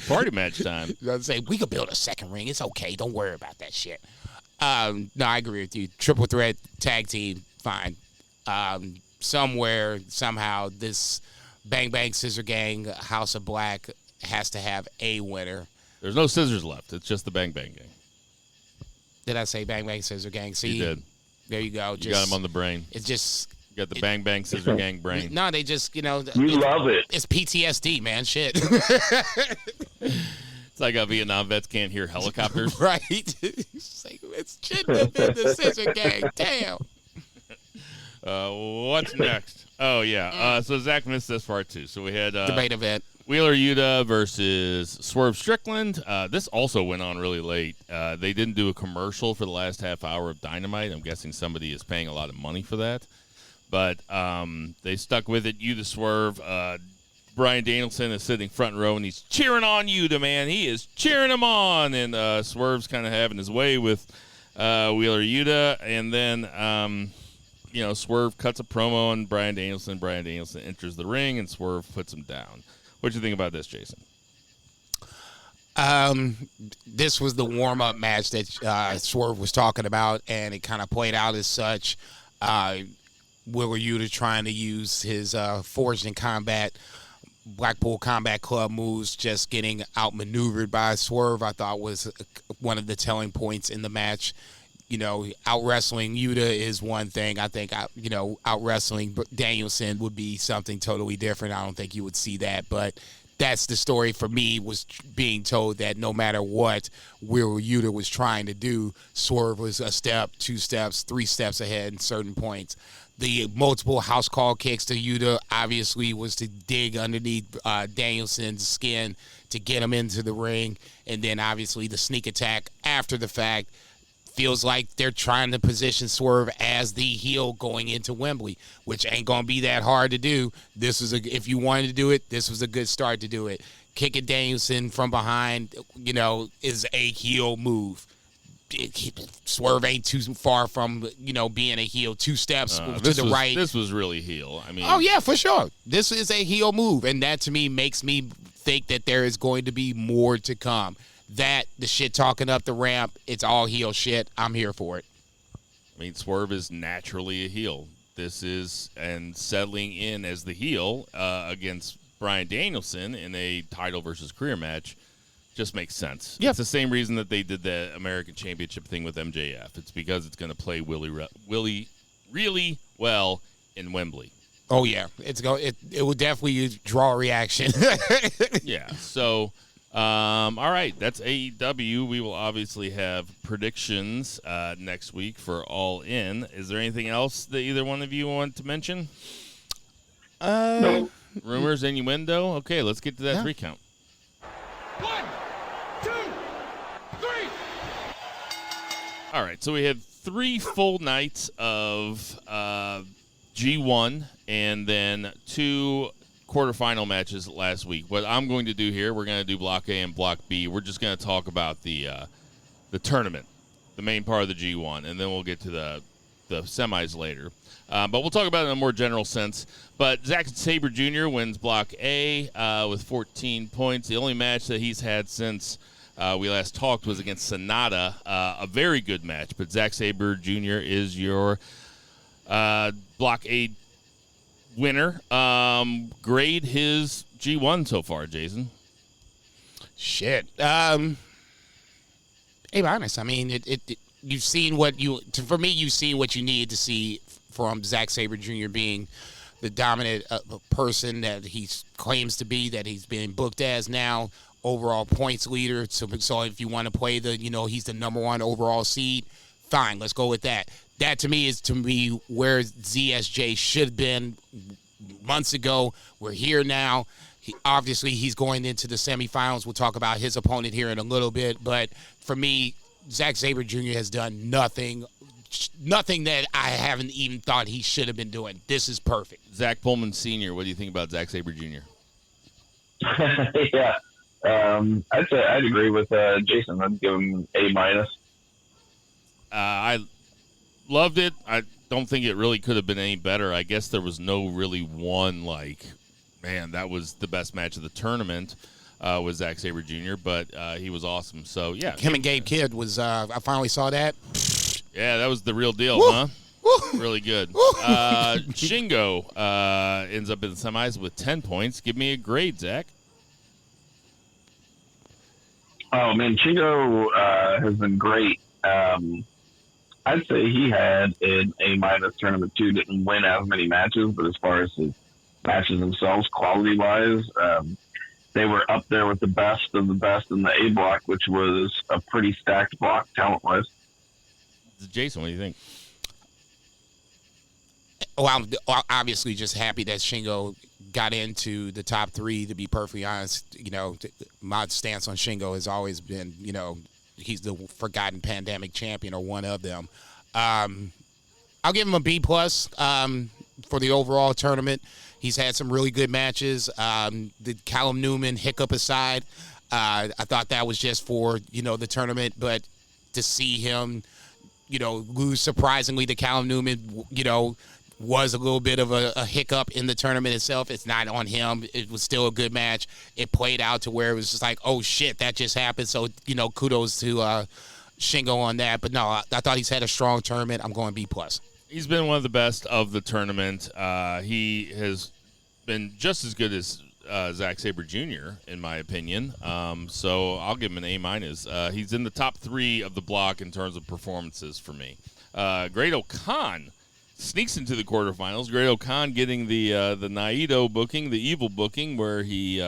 Party match time. I say we could build a second ring. It's okay. Don't worry about that shit. No, I agree with you. Triple threat tag team, fine. Somewhere, somehow, this Bang Bang Scissor Gang, House of Black has to have a winner. There's no scissors left. It's just the Bang Bang Gang. Did I say Bang Bang Scissor Gang? See, you did. There you go. You got him on the brain. It's just... You got the Bang Bang Scissor Gang brain. No, they just, You love it. It's PTSD, man. Shit. It's like how Vietnam vets can't hear helicopters. Right. It shouldn't have been the Scissor Gang. Damn. What's next? Oh, yeah. So Zach missed this part, too. So we had... debate event. Wheeler Yuta versus Swerve Strickland. This also went on really late. They didn't do a commercial for the last half hour of Dynamite. I'm guessing somebody is paying a lot of money for that. But they stuck with it. Yuta Swerve. Bryan Danielson is sitting front row, and he's cheering on Yuta, man. He is cheering him on. And Swerve's kind of having his way with Wheeler Yuta, and then Swerve cuts a promo on Bryan Danielson. Bryan Danielson enters the ring, and Swerve puts him down. What do you think about this, Jason? This was the warm-up match that Swerve was talking about, and it kind of played out as such. Wheeler Yuta trying to use his Forged in Combat Blackpool Combat Club moves, just getting outmaneuvered by Swerve, I thought was one of the telling points in the match. Out wrestling Yuta is one thing. I think, out wrestling Danielson would be something totally different. I don't think you would see that, but that's the story for me, was being told that no matter what Wheeler Yuta was trying to do, Swerve was a step, 2 steps, 3 steps ahead in certain points. The multiple house call kicks to Yuta obviously was to dig underneath Danielson's skin to get him into the ring. And then obviously the sneak attack after the fact feels like they're trying to position Swerve as the heel going into Wembley, which ain't going to be that hard to do. If you wanted to do it, this was a good start to do it. Kicking Danielson from behind, is a heel move. Swerve ain't too far from, being a heel. 2 steps to the right. This was really heel. Oh, yeah, for sure. This is a heel move, and that to me makes me think that there is going to be more to come. The shit talking up the ramp, it's all heel shit. I'm here for it. Swerve is naturally a heel. And settling in as the heel against Bryan Danielson in a title versus career match just makes sense. Yep. It's the same reason that they did the American Championship thing with MJF. It's because it's going to play really well in Wembley. Oh yeah, it will definitely draw a reaction. Yeah. So, all right, that's AEW. We will obviously have predictions next week for All In. Is there anything else that either one of you want to mention? No. Rumors, innuendo. Okay, let's get to that 3 count. 1, 2, 3. All right, so we had 3 full nights of G1 and then 2 quarterfinal matches last week. What I'm going to do here, we're going to do Block A and Block B. We're just going to talk about the tournament, the main part of the G1, and then we'll get to the semis later. But we'll talk about it in a more general sense. But Zack Sabre Jr. wins Block A with 14 points. The only match that he's had since we last talked was against Sonata. A very good match, but Zack Sabre Jr. is your Block A winner. Grade his G1 so far, Jason. Shit. Hey, honest. You've seen you've seen what you need to see from Zack Sabre Jr. being the dominant person that he claims to be, that he's being booked as now, overall points leader. So if you want to play he's the number 1 overall seed, fine, let's go with that. That to me is where ZSJ should have been months ago. We're here now. Obviously, he's going into the semifinals. We'll talk about his opponent here in a little bit. But for me, Zack Sabre Jr. has done nothing that I haven't even thought he should have been doing. This is perfect. Zach Pullman Sr., what do you think about Zack Sabre Jr.? Yeah. I'd agree with Jason. I'd give him A-. I loved it. I don't think it really could have been any better. I guess there was no really one, that was the best match of the tournament with Zack Sabre Jr., but he was awesome. So, yeah. Him and Gabe Kidd was, I finally saw that. Yeah, that was the real deal, Woo! huh? Woo! Really good. Shingo ends up in the semis with 10 points. Give me a grade, Zach. Oh, man, Shingo has been great. I'd say he had an A- tournament, too. Didn't win as many matches, but as far as his matches themselves, quality-wise, they were up there with the best of the best in the A block, which was a pretty stacked block talent-wise. Jason, what do you think? Well, I'm obviously just happy that Shingo got into the top 3, to be perfectly honest. My stance on Shingo has always been, he's the forgotten pandemic champion, or one of them. I'll give him a B+ for the overall tournament. He's had some really good matches. The Callum Newman hiccup aside, I thought that was just for, the tournament, but to see him lose surprisingly to Callum Newman, was a little bit of a hiccup in the tournament itself. It's not on him. It was still a good match. It played out to where it was just like, oh, shit, that just happened. So, kudos to Shingo on that. But, no, I thought he's had a strong tournament. I'm going B+. He's been one of the best of the tournament. He has been just as good as Zack Sabre Jr., in my opinion. So I'll give him an A-. He's in the top 3 of the block in terms of performances for me. Great-O-Khan sneaks into the quarterfinals. Great-O-Khan getting the Naito booking, the evil booking, where he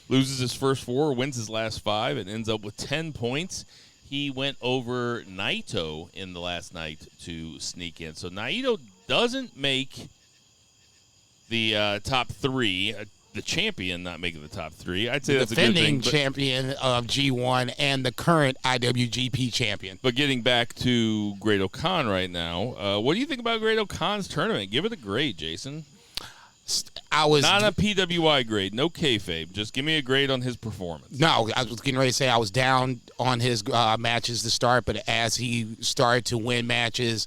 loses his first 4, wins his last 5, and ends up with 10 points. He went over Naito in the last night to sneak in. So Naito doesn't make the top 3. The champion not making the top 3. I'd say that's a good thing. Defending champion of G1 and the current IWGP champion. But getting back to Great-O-Khan right now, what do you think about Great-O-Khan's tournament? Give it a grade, Jason. Not a PWI grade, no kayfabe. Just give me a grade on his performance. No, I was getting ready to say I was down on his matches to start, but as he started to win matches,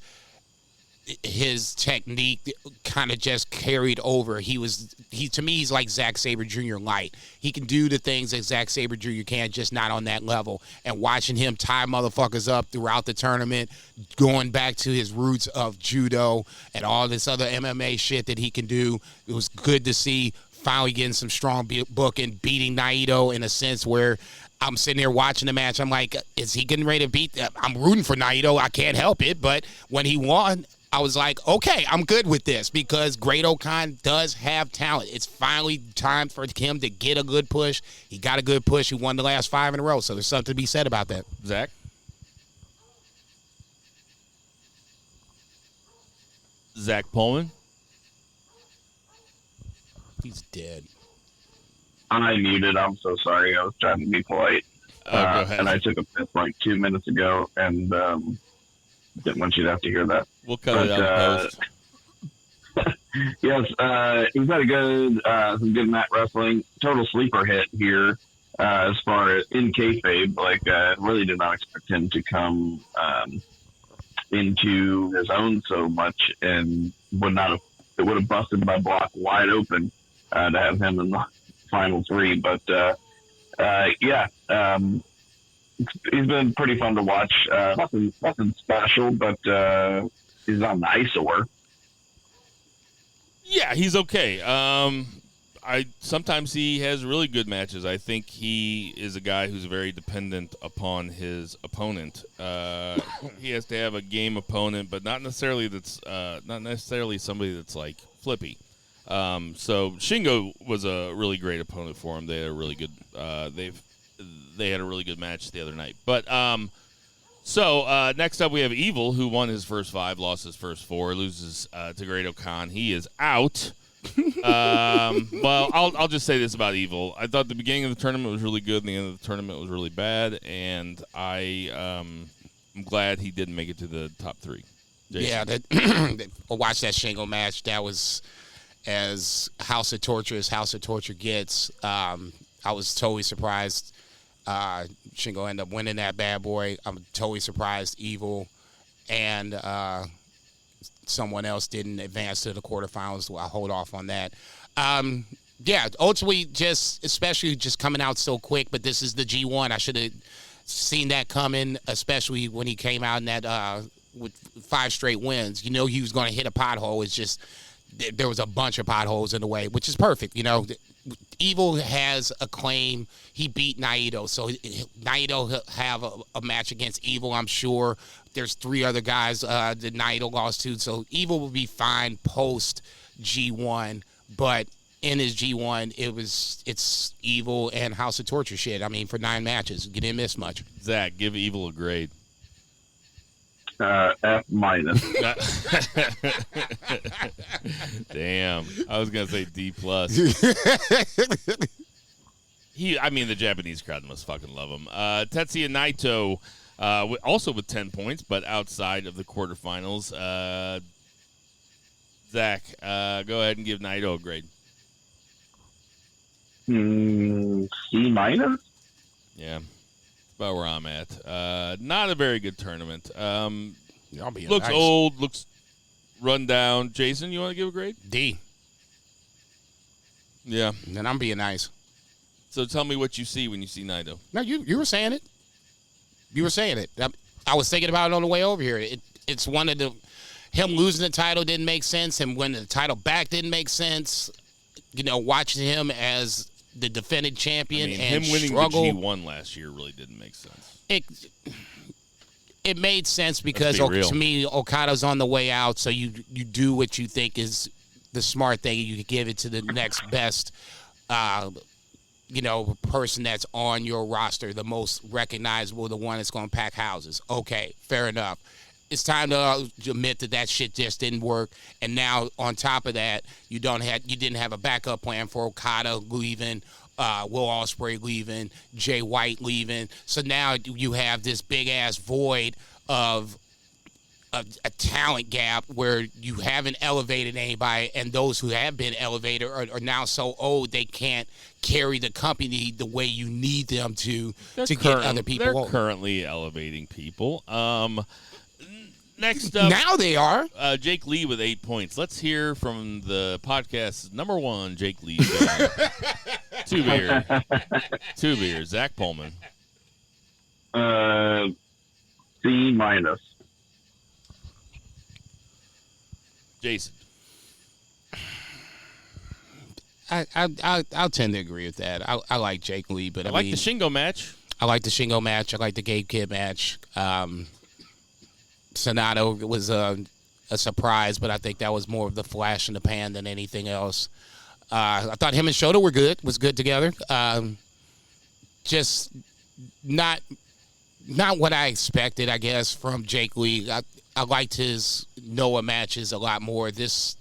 his technique kind of just carried over. To me, he's like Zack Sabre Jr. light. He can do the things that Zack Sabre Jr. can, just not on that level. And watching him tie motherfuckers up throughout the tournament, going back to his roots of judo and all this other MMA shit that he can do, it was good to see finally getting some strong booking, beating Naito in a sense where I'm sitting there watching the match. I'm like, is he getting ready to beat? I'm rooting for Naito. I can't help it. But when he won, I was like, okay, I'm good with this because Great-O-Khan does have talent. It's finally time for him to get a good push. He got a good push. He won the last 5 in a row, so there's something to be said about that. Zach? Zach Pullman? He's dead. I muted. I'm so sorry. I was trying to be polite. Go ahead. And I took a piss like 2 minutes ago, and didn't want you to have to hear that. We'll cut it out in post. Yes, he's had a good, some good mat wrestling. Total sleeper hit here as far as in kayfabe. Like, really did not expect him to come into his own so much, and it would have busted my block wide open to have him in the final 3. But yeah. He's been pretty fun to watch. Nothing special, but he's on the eyesore. Yeah, he's okay. Sometimes he has really good matches. I think he is a guy who's very dependent upon his opponent. He has to have a game opponent, but not necessarily somebody that's like flippy. So Shingo was a really great opponent for him. They had a really good. They had a really good match the other night. But so next up we have Evil, who won his first 5, lost his first 4, loses to Great-O-Khan. He is out. Well, I'll just say this about Evil. I thought the beginning of the tournament was really good, and the end of the tournament was really bad, and I'm glad he didn't make it to the top 3. Jason? Yeah, I watched that Shingo match. That was as House of Torture gets. I was totally surprised Shingo ended up winning that bad boy. I'm totally surprised Evil and someone else didn't advance to the quarterfinals. So I'll hold off on that. Yeah, ultimately, especially coming out so quick, but this is the G1. I should have seen that coming, especially when he came out in that with 5 straight wins. He was going to hit a pothole. It's just there was a bunch of potholes in the way, which is perfect. Evil has a claim. He beat Naito, so Naito will have a match against Evil, I'm sure. There's 3 other guys that Naito lost to, so Evil will be fine post G1, but in his G1, it's Evil and House of Torture shit. I mean, for 9 matches, you didn't miss much. Zach, give Evil a grade. F-. Damn. I was going to say D+. The Japanese crowd must fucking love him. Tetsuya Naito, also with 10 points, but outside of the quarterfinals. Zach, go ahead and give Naito a grade. C-? Yeah. About where I'm at. Not a very good tournament. Y'all being Looks nice. old, looks run down. Jason, you want to give a grade? D. Yeah. And then I'm being nice. So tell me what you see when you see Naito. No, you were saying it. You were saying it. I was thinking about it on the way over here. It's one of the him losing the title didn't make sense. Him winning the title back didn't make sense. You know, watching him as the defending champion and him winning struggle. the G1 last year really didn't make sense. It made sense because to me Okada's on the way out, so you do what you think is the smart thing. You give it to the next best, person that's on your roster, the most recognizable, the one that's going to pack houses. Okay, fair enough. It's time to admit that shit just didn't work, and now on top of that, you didn't have a backup plan for Okada leaving, Will Ospreay leaving, Jay White leaving. So now you have this big ass void of a talent gap where you haven't elevated anybody, and those who have been elevated are now so old they can't carry the company the way you need them to get other people. They're currently elevating people. Next up, now they are. Jake Lee with 8 points. Let's hear from the podcast's number one, Jake Lee. 2 beers. 2 beers. Zach Pullman. C-. Jason. I'll tend to agree with that. I like Jake Lee, but I like mean, the Shingo match. I like the Shingo match. I like the Gabe Kidd match. Sonata was a surprise, but I think that was more of the flash in the pan than anything else. I thought him and Shota was good together. Just not what I expected, I guess, from Jake Lee. I liked his Noah matches a lot more. This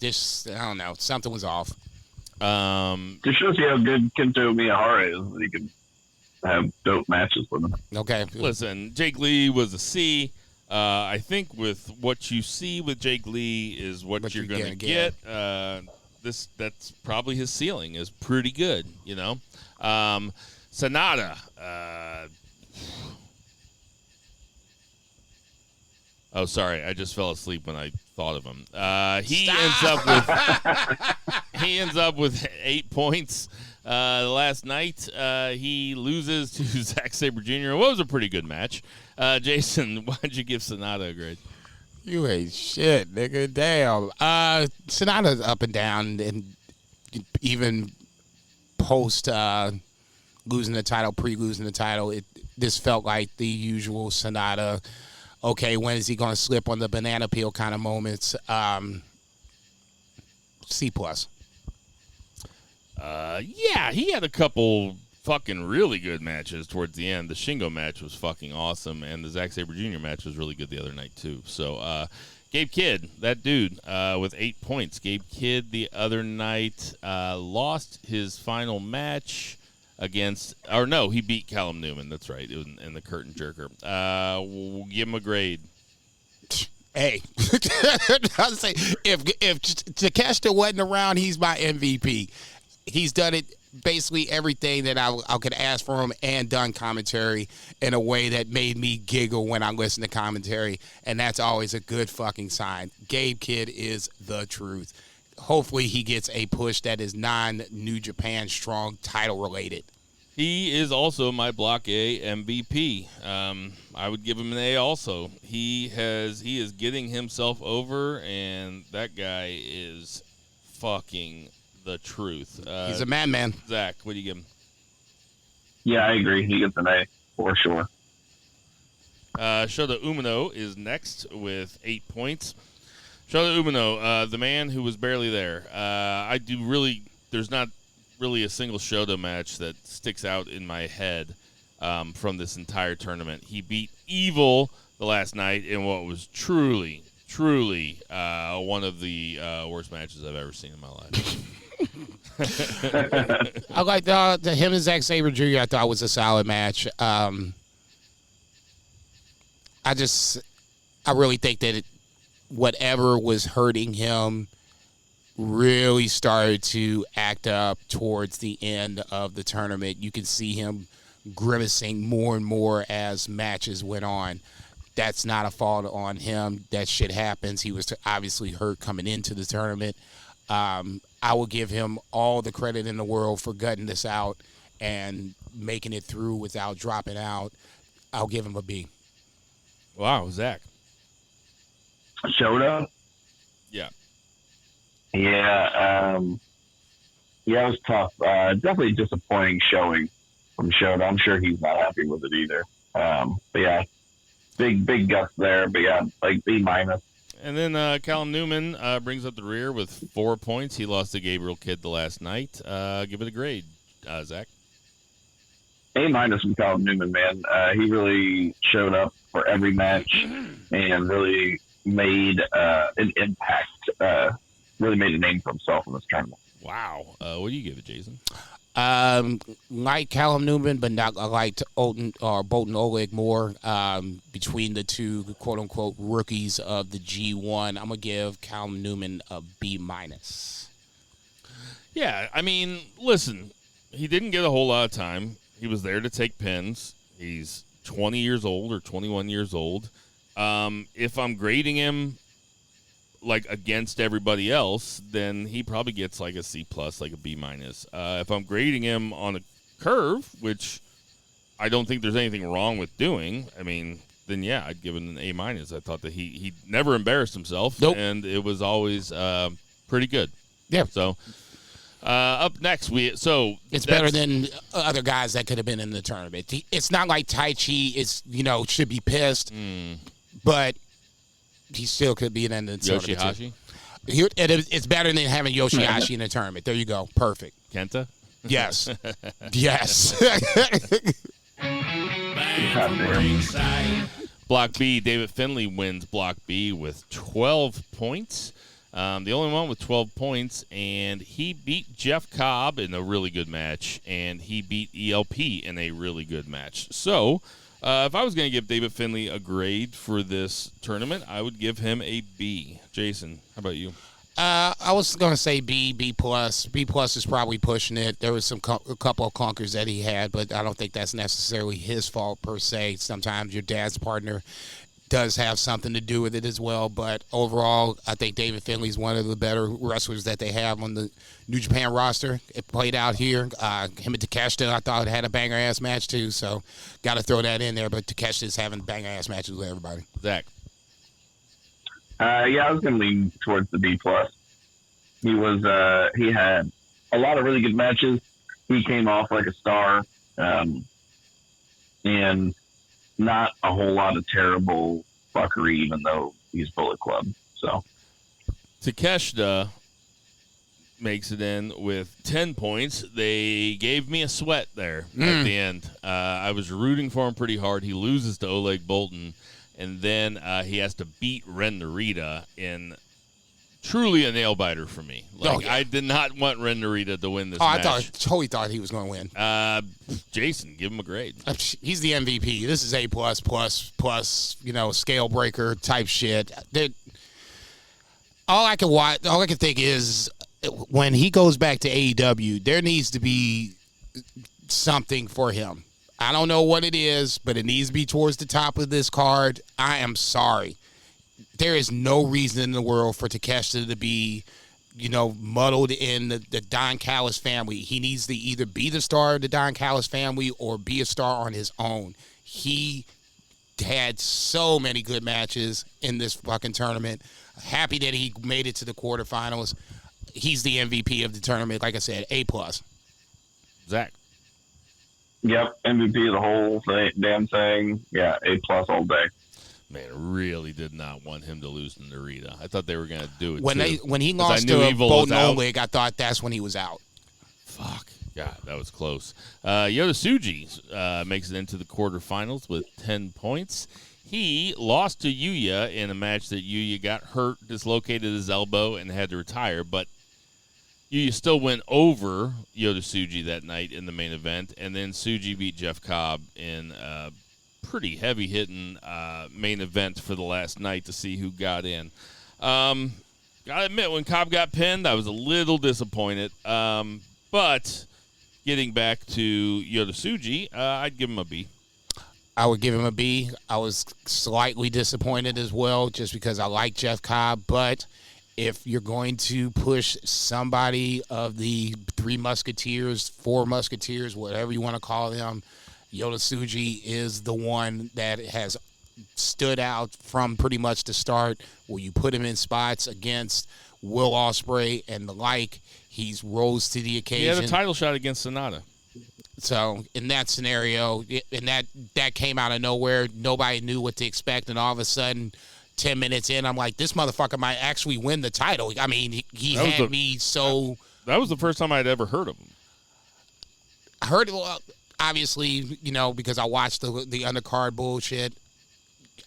I don't know, something was off. Just shows you how good Kento Miyahara is. He can have dope matches with him. Okay. Listen, Jake Lee was a C. I think with what you see with Jake Lee is what you're going to get. That's probably his ceiling is pretty good, you know. Sonata. Oh, sorry, I just fell asleep when I thought of him. He ends up with 8 points. Last night, he loses to Zack Sabre Jr. It was a pretty good match. Jason, why'd you give Sonata a grade? You ain't shit, nigga. Damn. Sonata's up and down, and even post losing the title, pre-losing the title, this felt like the usual Sonata. Okay, when is he going to slip on the banana peel kind of moments? C+. Yeah, he had a couple fucking really good matches towards the end. The Shingo match was fucking awesome, and the Zack Sabre Jr. match was really good the other night, too. So, Gabe Kidd, that dude, with 8 points. Gabe Kidd the other night lost his final match against, or no, he beat Callum Newman. That's right, it was in the curtain jerker. We'll give him a grade. Hey, I'll say if Takeshita wasn't around, he's my MVP. He's done it basically everything that I could ask for him, and done commentary in a way that made me giggle when I listen to commentary, and that's always a good fucking sign. Gabe Kidd is the truth. Hopefully he gets a push that is non-New Japan strong title related. He is also my Block A MVP. I would give him an A also. He is getting himself over, and that guy is fucking the truth. He's a madman. Zach, what do you give him? Yeah, I agree. He gets an A for sure. Shota Umino is next with 8 points. Shota Umino, the man who was barely there. There's not really a single Shota match that sticks out in my head from this entire tournament. He beat Evil the last night in what was truly one of the worst matches I've ever seen in my life. I like the him and Zack Sabre Jr. I thought was a solid match. I really think that whatever was hurting him really started to act up towards the end of the tournament. You could see him grimacing more and more as matches went on. That's not a fault on him. That shit happens. He was obviously hurt coming into the tournament. I will give him all the credit in the world for gutting this out and making it through without dropping out. I'll give him a B. Wow, Zach. Shota? Yeah. Yeah, it was tough. Definitely disappointing showing from Shota. I'm sure he's not happy with it either. But yeah, big guts there. But yeah, like B-. And then Callum Newman brings up the rear with 4 points. He lost to Gabriel Kidd the last night. Give it a grade, Zach. A- from Callum Newman, man. He really showed up for every match and really made an impact. Really made a name for himself in this tournament. Wow. What do you give it, Jason? Like Callum Newman, but not like Bolton Oleg more. Between the two quote unquote rookies of the G1, I'm gonna give Callum Newman a B-. Yeah, I mean, listen, he didn't get a whole lot of time. He was there to take pins. He's 20 years old or 21 years old. If I'm grading him like against everybody else, then he probably gets like a C+, like a B-. If I'm grading him on a curve, which I don't think there's anything wrong with doing, I mean, then yeah, I'd give it an A-. I thought that he never embarrassed himself, Nope. and it was always pretty good. Yeah. So up next, it's better than other guys that could have been in the tournament. It's not like Tai Chi is should be pissed, but he still could be in the tournament. Yoshihashi? It's better than having Yoshihashi in the tournament. There you go. Perfect. Kenta? Yes. Yes. Block B, David Finlay wins Block B with 12 points. The only one with 12 points, and he beat Jeff Cobb in a really good match, and he beat ELP in a really good match. So, if I was going to give David Finlay a grade for this tournament, I would give him a B. Jason, how about you? I was going to say B+. B+ is probably pushing it. There was a couple of clunkers that he had, but I don't think that's necessarily his fault per se. Sometimes your dad's partner does have something to do with it as well, but overall, I think David Finlay is one of the better wrestlers that they have on the New Japan roster. It played out here. Him and Takeshita, I thought, had a banger-ass match, too, so got to throw that in there, but Takeshita's having banger-ass matches with everybody. Zach? Yeah, I was going to lean towards the B+. He had a lot of really good matches. He came off like a star, and not a whole lot of terrible fuckery, even though he's Bullet Club. So Takeshita makes it in with 10 points. They gave me a sweat there at the end. I was rooting for him pretty hard. He loses to Oleg Boltin, and then he has to beat Ren Narita in truly a nail-biter for me. I did not want Ren Narita to win this match. I totally thought he was going to win. Jason, give him a grade. He's the MVP. This is A++, scale breaker type shit. All I can think is when he goes back to AEW, there needs to be something for him. I don't know what it is, but it needs to be towards the top of this card. I am sorry. There is no reason in the world for Takeshita to be, muddled in the Don Callis family. He needs to either be the star of the Don Callis family or be a star on his own. He had so many good matches in this fucking tournament. Happy that he made it to the quarterfinals. He's the MVP of the tournament. Like I said, A+. Zach? Yep, MVP of the whole damn thing. Yeah, A+ all day. Man, I really did not want him to lose to Narita. I thought they were going to do it when he lost to Boltin Oleg, I thought that's when he was out. Fuck. God, that was close. Yota Tsuji makes it into the quarterfinals with 10 points. He lost to Yuya in a match that Yuya got hurt, dislocated his elbow, and had to retire. But Yuya still went over Yota Tsuji that night in the main event. And then Tsuji beat Jeff Cobb in pretty heavy-hitting main event for the last night to see who got in. Gotta admit, when Cobb got pinned, I was a little disappointed. But getting back to Yota Tsuji, I'd give him a B. I would give him a B. I was slightly disappointed as well, just because I like Jeff Cobb. But if you're going to push somebody of the Three Musketeers, Four Musketeers, whatever you want to call them, Yota Tsuji is the one that has stood out from pretty much the start, where you put him in spots against Will Ospreay and the like. He's rose to the occasion. He had a title shot against Sonata. So in that scenario, and that came out of nowhere, nobody knew what to expect, and all of a sudden, 10 minutes in, I'm like, this motherfucker might actually win the title. I mean, he had me so. That was the first time I'd ever heard of him. I heard it, obviously, because I watched the undercard bullshit.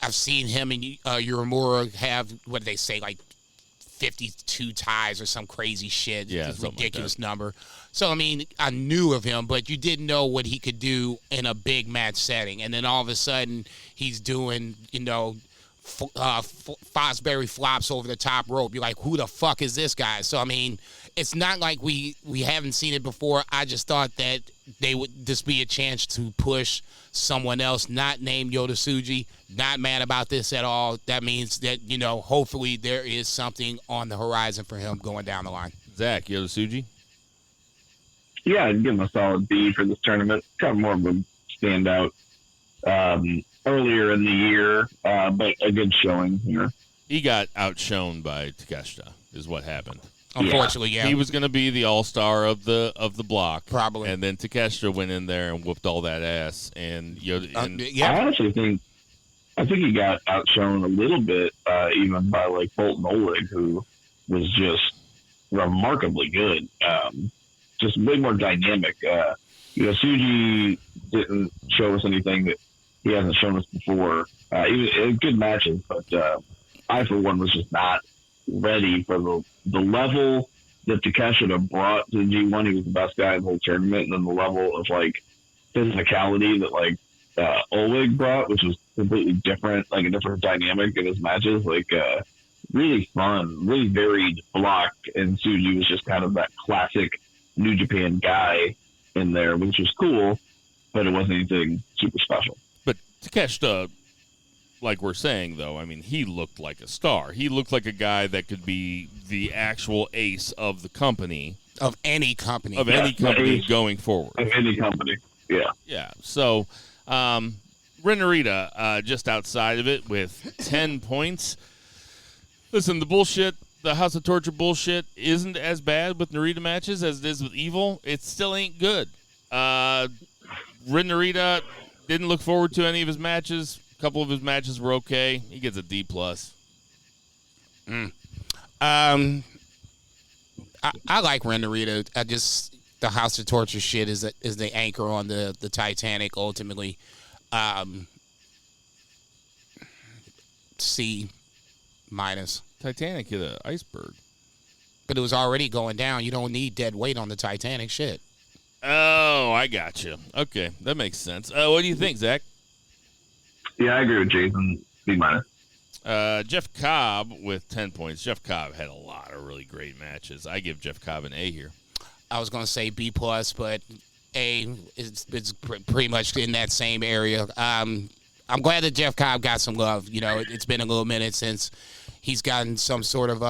I've seen him and Uemura have, what did they say, like 52 ties or some crazy shit. Yeah, just ridiculous number. So, I mean, I knew of him, but you didn't know what he could do in a big match setting. And then all of a sudden, he's doing, Fosbury flops over the top rope. You're like, who the fuck is this guy? So, I mean, it's not like we haven't seen it before. I just thought that this be a chance to push someone else not named Yota Tsuji. Not mad about this at all. That means that, hopefully there is something on the horizon for him going down the line. Zach, Yota Tsuji? Yeah, I'd give him a solid B for this tournament. Kind of more of a standout earlier in the year, but a good showing here. He got outshone by Takeshita, is what happened. Unfortunately, yeah. He was going to be the all-star of the block. Probably. And then Takeshita went in there and whooped all that ass. And, I actually think he got outshone a little bit, even by like Bolton Oleg, who was just remarkably good. Just way more dynamic. Tsuji didn't show us anything that he hasn't shown us before. He was good matches, but I, for one, was just not ready for the level that Takeshita brought to the G1. He was the best guy in the whole tournament, and then the level of like physicality that Oleg brought, which was completely different, like a different dynamic in his matches. Like really fun, really varied block, and Tsuji was just kind of that classic New Japan guy in there, which was cool, but it wasn't anything super special. But Takeshita, like we're saying, though, I mean, he looked like a star. He looked like a guy that could be the actual ace of the company. Of any company. Of any company going forward. Of any company, yeah. Yeah, so Ren Narita just outside of it with 10 points. Listen, the House of Torture bullshit isn't as bad with Narita matches as it is with Evil. It still ain't good. Ren Narita didn't look forward to any of his matches. A couple of his matches were okay. He gets a D+. I like Ren Narita. The House of Torture shit is the anchor on the Titanic ultimately. C-. Titanic hit an iceberg. But it was already going down. You don't need dead weight on the Titanic. Shit. Oh, I got you. Okay, that makes sense. What do you think, Zach? Yeah, I agree with Jason. B-. Jeff Cobb with 10 points. Jeff Cobb had a lot of really great matches. I give Jeff Cobb an A here. I was going to say B+, but A is pretty much in that same area. I'm glad that Jeff Cobb got some love. It's been a little minute since he's gotten some sort of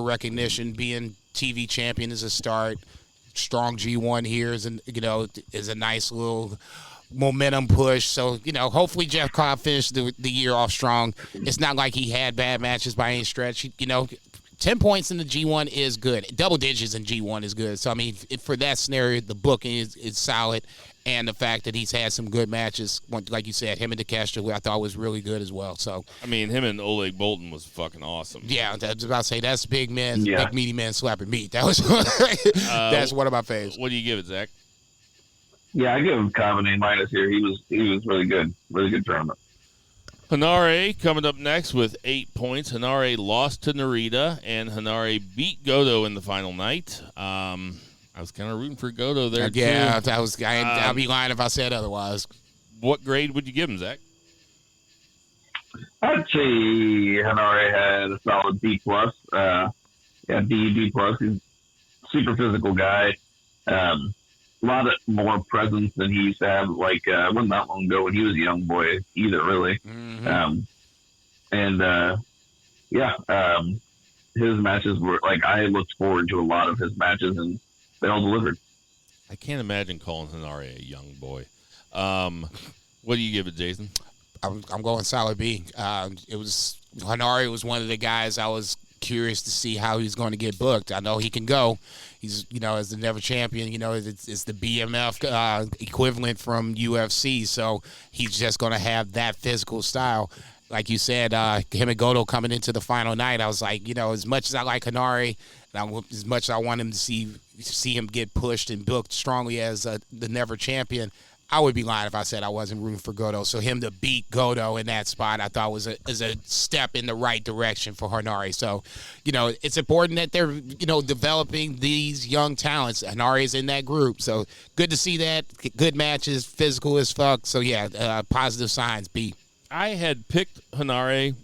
recognition. Being TV champion is a start. Strong G1 here is a nice little momentum push. So, hopefully Jeff Cobb finished the year off strong. It's not like he had bad matches by any stretch. 10 points in the G1 is good. Double digits in G1 is good. So, I mean, for that scenario, the booking is solid. And the fact that he's had some good matches, like you said, him and Takeshita, I thought was really good as well. So, I mean, him and Oleg Bolton was fucking awesome. Yeah, I was about to say, that's big men, big meaty men slapping meat. That was that's one of my faves. What do you give it, Zach? Yeah, I give him Cobb an A- here. He was really good tournament. Hanare coming up next with 8 points. Hanare lost to Narita, and Hanare beat Goto in the final night. I was kind of rooting for Goto there, too. Yeah, I'd be lying if I said otherwise. What grade would you give him, Zach? I'd say Hanare had a solid B+. B+. He's a super physical guy. lot of more presence than he used to have. Like it wasn't that long ago when he was a young boy either, really. Mm-hmm. His matches were like I looked forward to a lot of his matches, and they all delivered. I can't imagine calling Hanare a young boy. What do you give it, Jason? I'm going solid B. Hanare was one of the guys I was curious to see how he's going to get booked. I know he can go. He's, as the never champion, it's the BMF equivalent from UFC. So he's just going to have that physical style. Like you said, him and Goto coming into the final night, I was like, as much as I like Hanare, and as much as I want him to see him get pushed and booked strongly as the never champion, I would be lying if I said I wasn't rooting for Goto. So him to beat Goto in that spot, I thought was a step in the right direction for Hanare. So, it's important that they're, developing these young talents. Hanare is in that group. So good to see that. Good matches, physical as fuck. So, yeah, positive signs, B. I had picked Hanare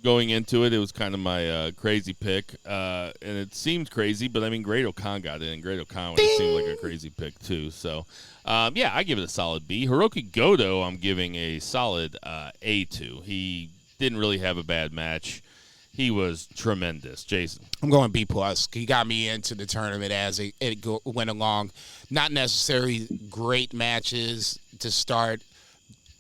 going into it. It was kind of my crazy pick. And it seemed crazy, but, Great O'Khan got in. Great O'Khan would have seemed like a crazy pick, too. So, I give it a solid B. Hiroki Goto, I'm giving a solid A to. He didn't really have a bad match. He was tremendous. Jason? I'm going B+. He got me into the tournament as it went along. Not necessarily great matches to start.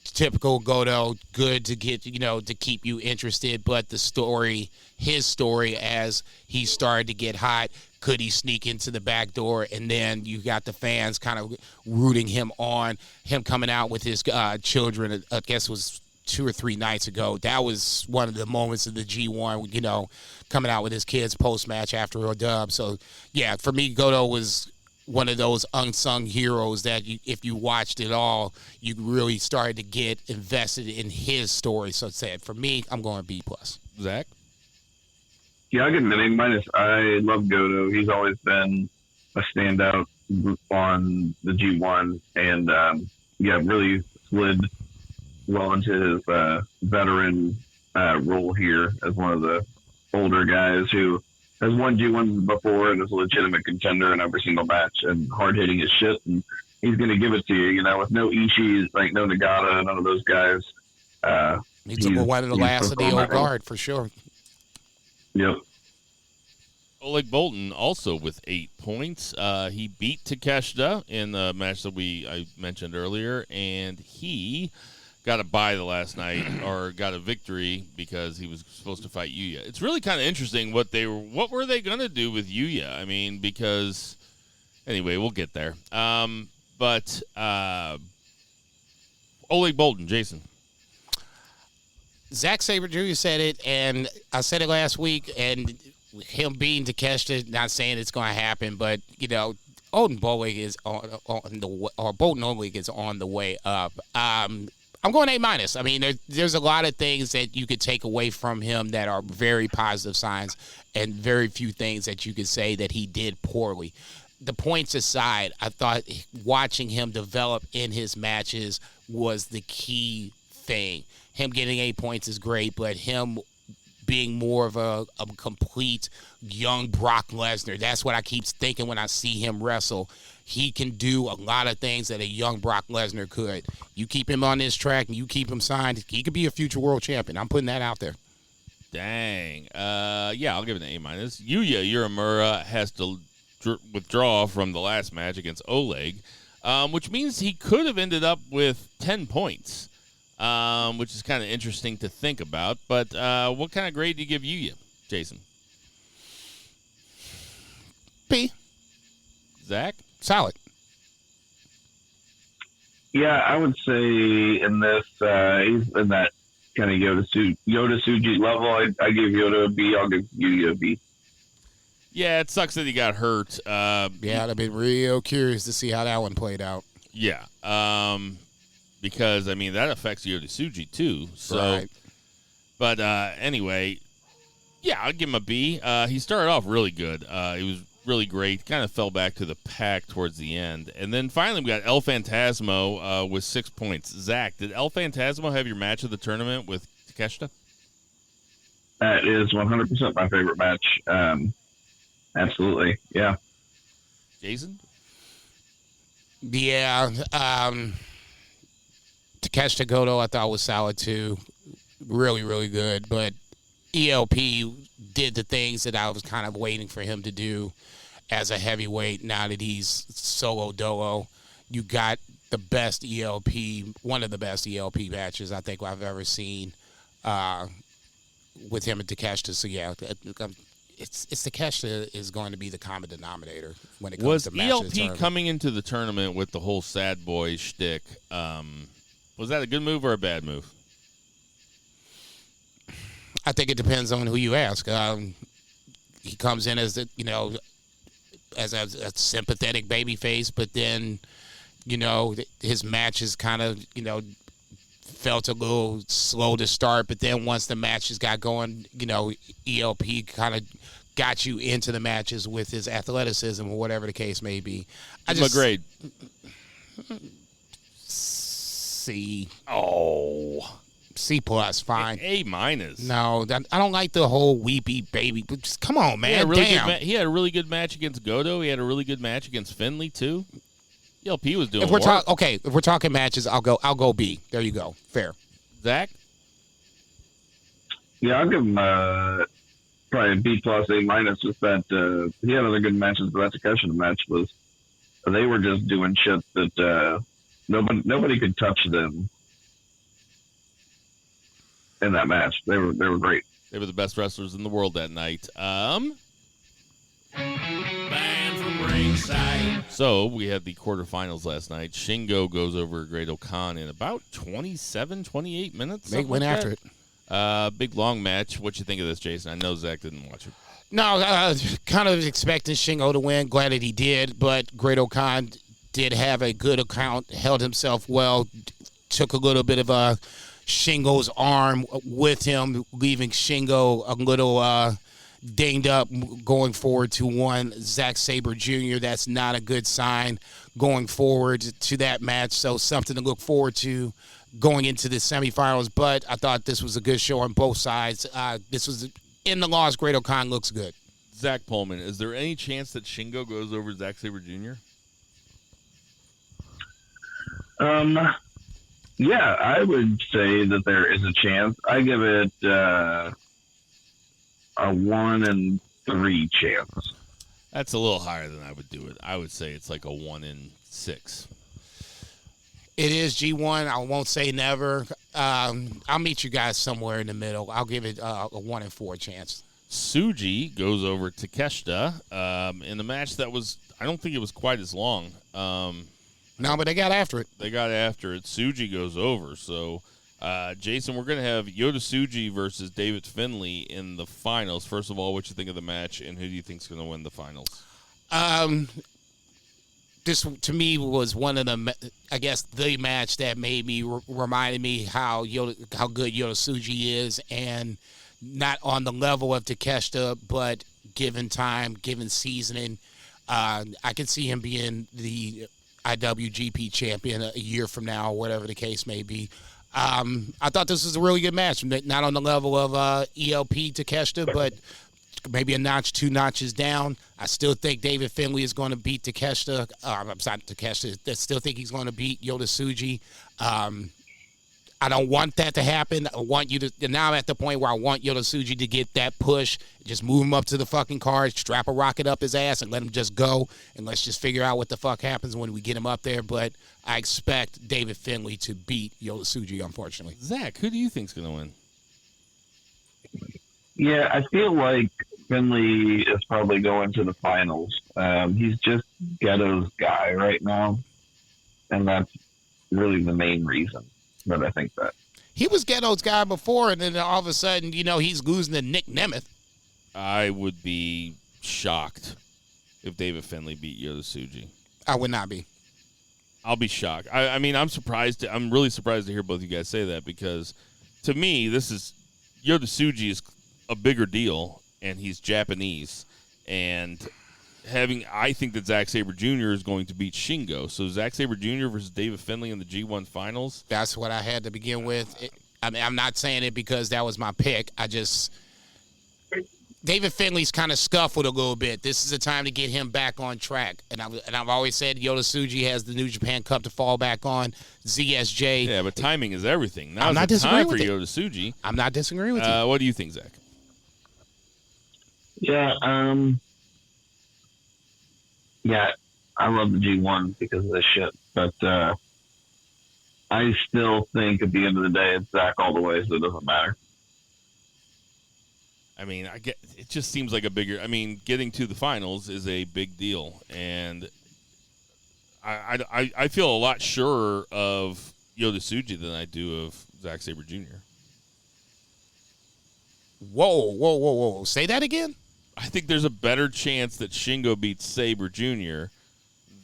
Typical Goto, good to get, to keep you interested, but his story as he started to get hot, could he sneak into the back door? And then you got the fans kind of rooting him on, him coming out with his children, I guess it was 2 or 3 nights ago. That was one of the moments of the G1, coming out with his kids post-match after a dub. So, yeah, for me, Goto was one of those unsung heroes that if you watched it all, you really started to get invested in his story. So for me, I'm going B+. Zach? Yeah, I'll give him an A-. I love Goto. He's always been a standout on the G1, and really slid well into his veteran role here as one of the older guys who has won G1 before and is a legitimate contender in every single match and hard-hitting as shit. And he's going to give it to you, with no Ishii, like no Nagata, none of those guys. He's one of the last of the old guard, for sure. Yep. Oleg Boltin also with 8 points. He beat Takeshita in the match that I mentioned earlier, and he got a bye the last night, or got a victory because he was supposed to fight Yuya. It's really kind of interesting what were they going to do with Yuya? Because anyway, we'll get there. But Oleg Boltin, Jason. Zack Sabre Jr. said it, and I said it last week, and him being Takeshita, not saying it's going to happen, but, Boltin Oleg is Boltin Oleg is on the way up. I'm going A-. There's a lot of things that you could take away from him that are very positive signs, and very few things that you could say that he did poorly. The points aside, I thought watching him develop in his matches was the key thing. Him getting 8 points is great, but him being more of a complete young Brock Lesnar, that's what I keep thinking when I see him wrestle. He can do a lot of things that a young Brock Lesnar could. You keep him on this track and you keep him signed, he could be a future world champion. I'm putting that out there. Dang. I'll give it an A-. Yuya Uemura has to withdraw from the last match against Oleg, which means he could have ended up with 10 points, which is kind of interesting to think about. But what kind of grade do you give Yuya, Jason? B. Zach? Solid. Yeah, I would say in this, he's in that kind of Yoda Suji level. I give Yoda a B. I'll give Yuya a B. Yeah, it sucks that he got hurt. I'd been real curious to see how that one played out. Yeah, because, that affects Yoda Suji, too. So, right. But anyway, I'll give him a B. He started off really good. He was really great. Kind of fell back to the pack towards the end. And then finally we got El Phantasmo with 6 points. Zach, did El Phantasmo have your match of the tournament with Takeshita? That is 100% my favorite match. Absolutely, yeah. Jason? Yeah. Takeshita Goto I thought was solid too. Really, really good. But ELP did the things that I was kind of waiting for him to do as a heavyweight. Now that he's solo dolo, you got the best ELP, one of the best ELP matches I think I've ever seen with him and Takeshita. So yeah, it's Takeshita is going to be the common denominator when it comes to matches. Was ELP coming into the tournament with the whole sad boy shtick? Was that a good move or a bad move? I think it depends on who you ask. He comes in as as a sympathetic babyface, but then his matches kind of felt a little slow to start. But then once the matches got going, ELP kind of got you into the matches with his athleticism or whatever the case may be. What grade? C. Oh. C+, fine. A minus. No, I don't like the whole weepy baby. Just, come on, man. He had a really good match against Goto. He had a really good match against Finley too. ELP was doing. If we're talking matches, I'll go B. There you go. Fair. Zach? Yeah, I'll give him probably a B plus, A minus. Just that he had other good matches, but that Takeshita match was they were just doing shit that nobody could touch them in that match. They were great. They were the best wrestlers in the world that night. Man from Ringside. So we had the quarterfinals last night. Shingo goes over Great Khan in about 27, 28 minutes. They went after it. Big long match. What you think of this, Jason? I know Zach didn't watch it. No, kind of expecting Shingo to win. Glad that he did, but Great Khan did have a good account, held himself well, took a little bit of a Shingo's arm with him, leaving Shingo a little dinged up going forward to one Zack Sabre Jr. That's not a good sign going forward to that match. So something to look forward to going into the semifinals. But I thought this was a good show on both sides. This was in the loss. Great Khan looks good. Zach Pullman, is there any chance that Shingo goes over Zack Sabre Jr.? Yeah, I would say that there is a chance. I give it a 1 in 3 chance. That's a little higher than I would do it. I would say it's like a 1 in 6. It is G1. I won't say never. I'll meet you guys somewhere in the middle. I'll give it a 1 in 4 chance. Tsuji goes over Takeshita in a match that was, I don't think it was quite as long. No, but they got after it. Tsuji goes over. So, Jason, we're going to have Yota Tsuji versus David Finlay in the finals. First of all, what you think of the match, and who do you think is going to win the finals? This, to me, was one of the, I guess, the match that made me, reminded me how good Yota Tsuji is, and not on the level of Takeshita, but given time, given seasoning, I can see him being the IWGP champion a year from now, or whatever the case may be. I thought this was a really good match. Not on the level of ELP Takeshita, but maybe a notch, 2 notches down. I still think David Finlay is going to beat Takeshita. I'm sorry, Takeshita. I still think he's going to beat Yota Tsuji. I don't want that to happen. I want you to. Now I'm at the point where I want Yota Tsuji to get that push. Just move him up to the fucking card, strap a rocket up his ass, and let him just go. And let's just figure out what the fuck happens when we get him up there. But I expect David Finlay to beat Yota Tsuji, unfortunately. Zach, who do you think's going to win? Yeah, I feel like Finlay is probably going to the finals. He's just Ghetto's guy right now, and that's really the main reason. But I think that he was Ghetto's guy before, and then all of a sudden, he's losing to Nick Nemeth. I would be shocked if David Finlay beat Yota Tsuji. I would not be. I'll be shocked. I mean, I'm surprised. I'm really surprised to hear both of you guys say that, because to me, Yota Tsuji is a bigger deal, and he's Japanese, and I think that Zack Sabre Jr. is going to beat Shingo. So Zack Sabre Jr. versus David Finlay in the G1 finals. That's what I had to begin with. I'm not saying it because that was my pick. David Finlay's kind of scuffled a little bit. This is the time to get him back on track. And I've always said Yota Tsuji has the New Japan Cup to fall back on. ZSJ. Yeah, but timing is everything. I'm Now's not the time disagreeing for with Yota Tsuji. I'm not disagreeing with you. What do you think, Zach? Yeah, I love the G1 because of this shit. But I still think at the end of the day, it's Zach all the way, so it doesn't matter. I mean, it just seems like a bigger. I mean, getting to the finals is a big deal, and I feel a lot surer of Yota Tsuji than I do of Zack Sabre Jr. Whoa. Say that again? I think there's a better chance that Shingo beats Sabre Jr.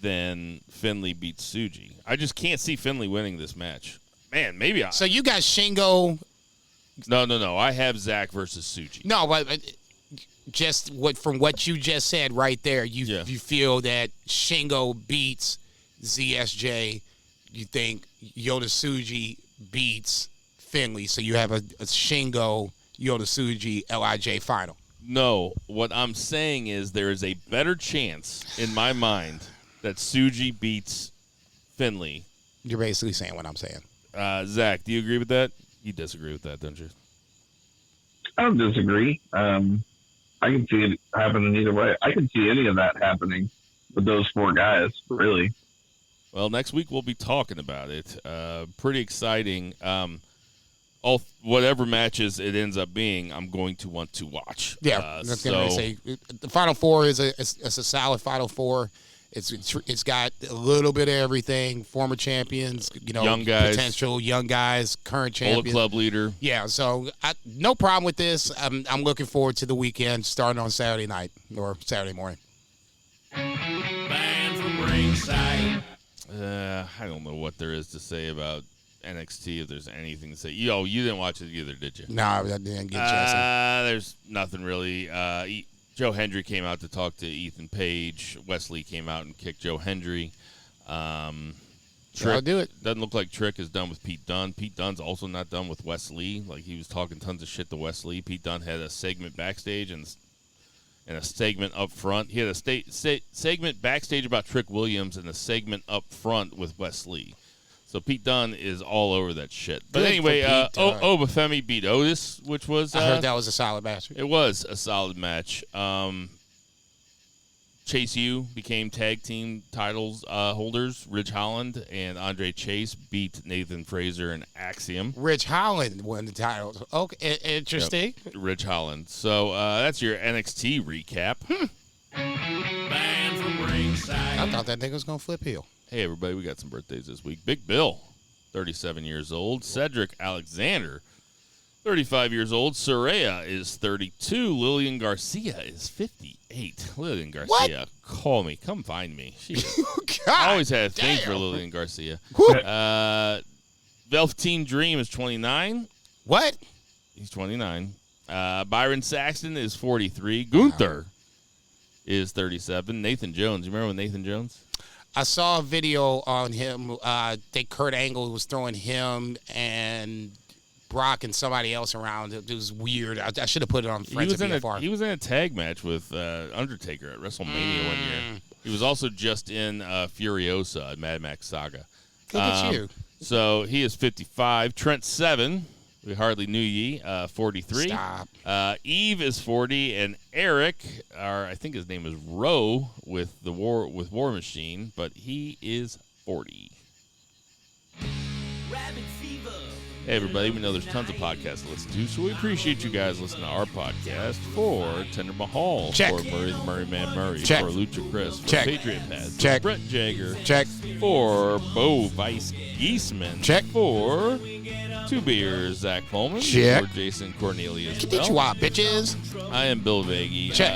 than Finlay beats Tsuji. I just can't see Finlay winning this match. Man, maybe I. So you got Shingo. No. I have Zach versus Tsuji. No, but just from what you just said right there, you feel that Shingo beats ZSJ. You think Yota Tsuji beats Finlay. So you have a Shingo Yota Tsuji LIJ final. No, what I'm saying is there is a better chance in my mind that Tsuji beats Finlay. You're basically saying what I'm saying. Zach, do you agree with that? You disagree with that, don't you? I don't disagree. I can see it happening either way. I can see any of that happening with those four guys, really. Well, next week we'll be talking about it. Pretty exciting. Whatever matches it ends up being, I'm going to want to watch. Yeah, that's going to say the Final Four is a solid Final Four. It's got a little bit of everything. Former champions, young guys, potential young guys, current champions, Bullet Club leader. Yeah, so no problem with this. I'm looking forward to the weekend starting on Saturday night or Saturday morning. Man from Ringside. I don't know what there is to say about NXT if there's anything to say. You didn't watch it either, did you? No, I didn't get a chance. There's nothing really. Joe Hendry came out to talk to Ethan Page. Wesley came out and kicked Joe Hendry. I'll do it. Doesn't look like Trick is done with Pete Dunne. Pete Dunne's also not done with Wesley. Like, he was talking tons of shit to Wesley. Pete Dunne had a segment backstage and a segment up front. He had a segment backstage about Trick Williams and a segment up front with Wesley. So Pete Dunne is all over that shit. But Good anyway, for Pete, Obafemi beat Otis, which was... I heard that was a solid match. It was a solid match. Chase U became tag team titles holders. Ridge Holland and Andre Chase beat Nathan Fraser and Axiom. Ridge Holland won the titles. Okay, interesting. Yep. Ridge Holland. So that's your NXT recap. Man from Ringside. I thought that nigga was going to flip heel. Hey, everybody, we got some birthdays this week. Big Bill, 37 years old. Cedric Alexander, 35 years old. Saraya is 32. Lillian Garcia is 58. Lillian Garcia, call me. Come find me. She I always had a thing for Lillian Garcia. Velveteen Dream is 29. What? He's 29. Byron Saxton is 43. Gunther is 37. Nathan Jones. You remember Nathan Jones? I saw a video on him. I think Kurt Angle was throwing him and Brock and somebody else around. It was weird. I should have put it on Friends of BFR. He was in a tag match with Undertaker at WrestleMania 1 year. He was also just in Furiosa at Mad Max Saga. Look at you. So he is 55. Trent Seven, we hardly knew ye, 43. Stop. Eve is 40, and Eric, I think his name is Roe with War Machine, but he is 40. Hey, everybody, we know there's tons of podcasts to listen to, so we appreciate you guys listening to our podcast. For Tender Mahal, Check. for Murray the Murray Man Murray, Check. for Lucha Chris, for Check. Patriot Paz, Check. for Brett Jagger, Check. for Bo Vice Geisman, Check. For Two Beers, Zach Pullman, Check. for Jason Cornelius. Get you out, bitches. I am Bill Vagey. Check.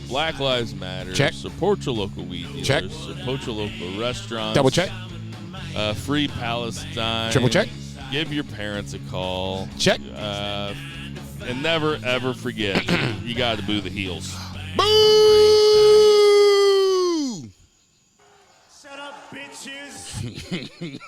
Black Lives Matter. Check. Support your local weed dealers. Check. Support your local restaurants. Double check. Free Palestine. Triple check. Give your parents a call. Check. And never, ever forget, you got to boo the heels. Boo! Shut up, bitches.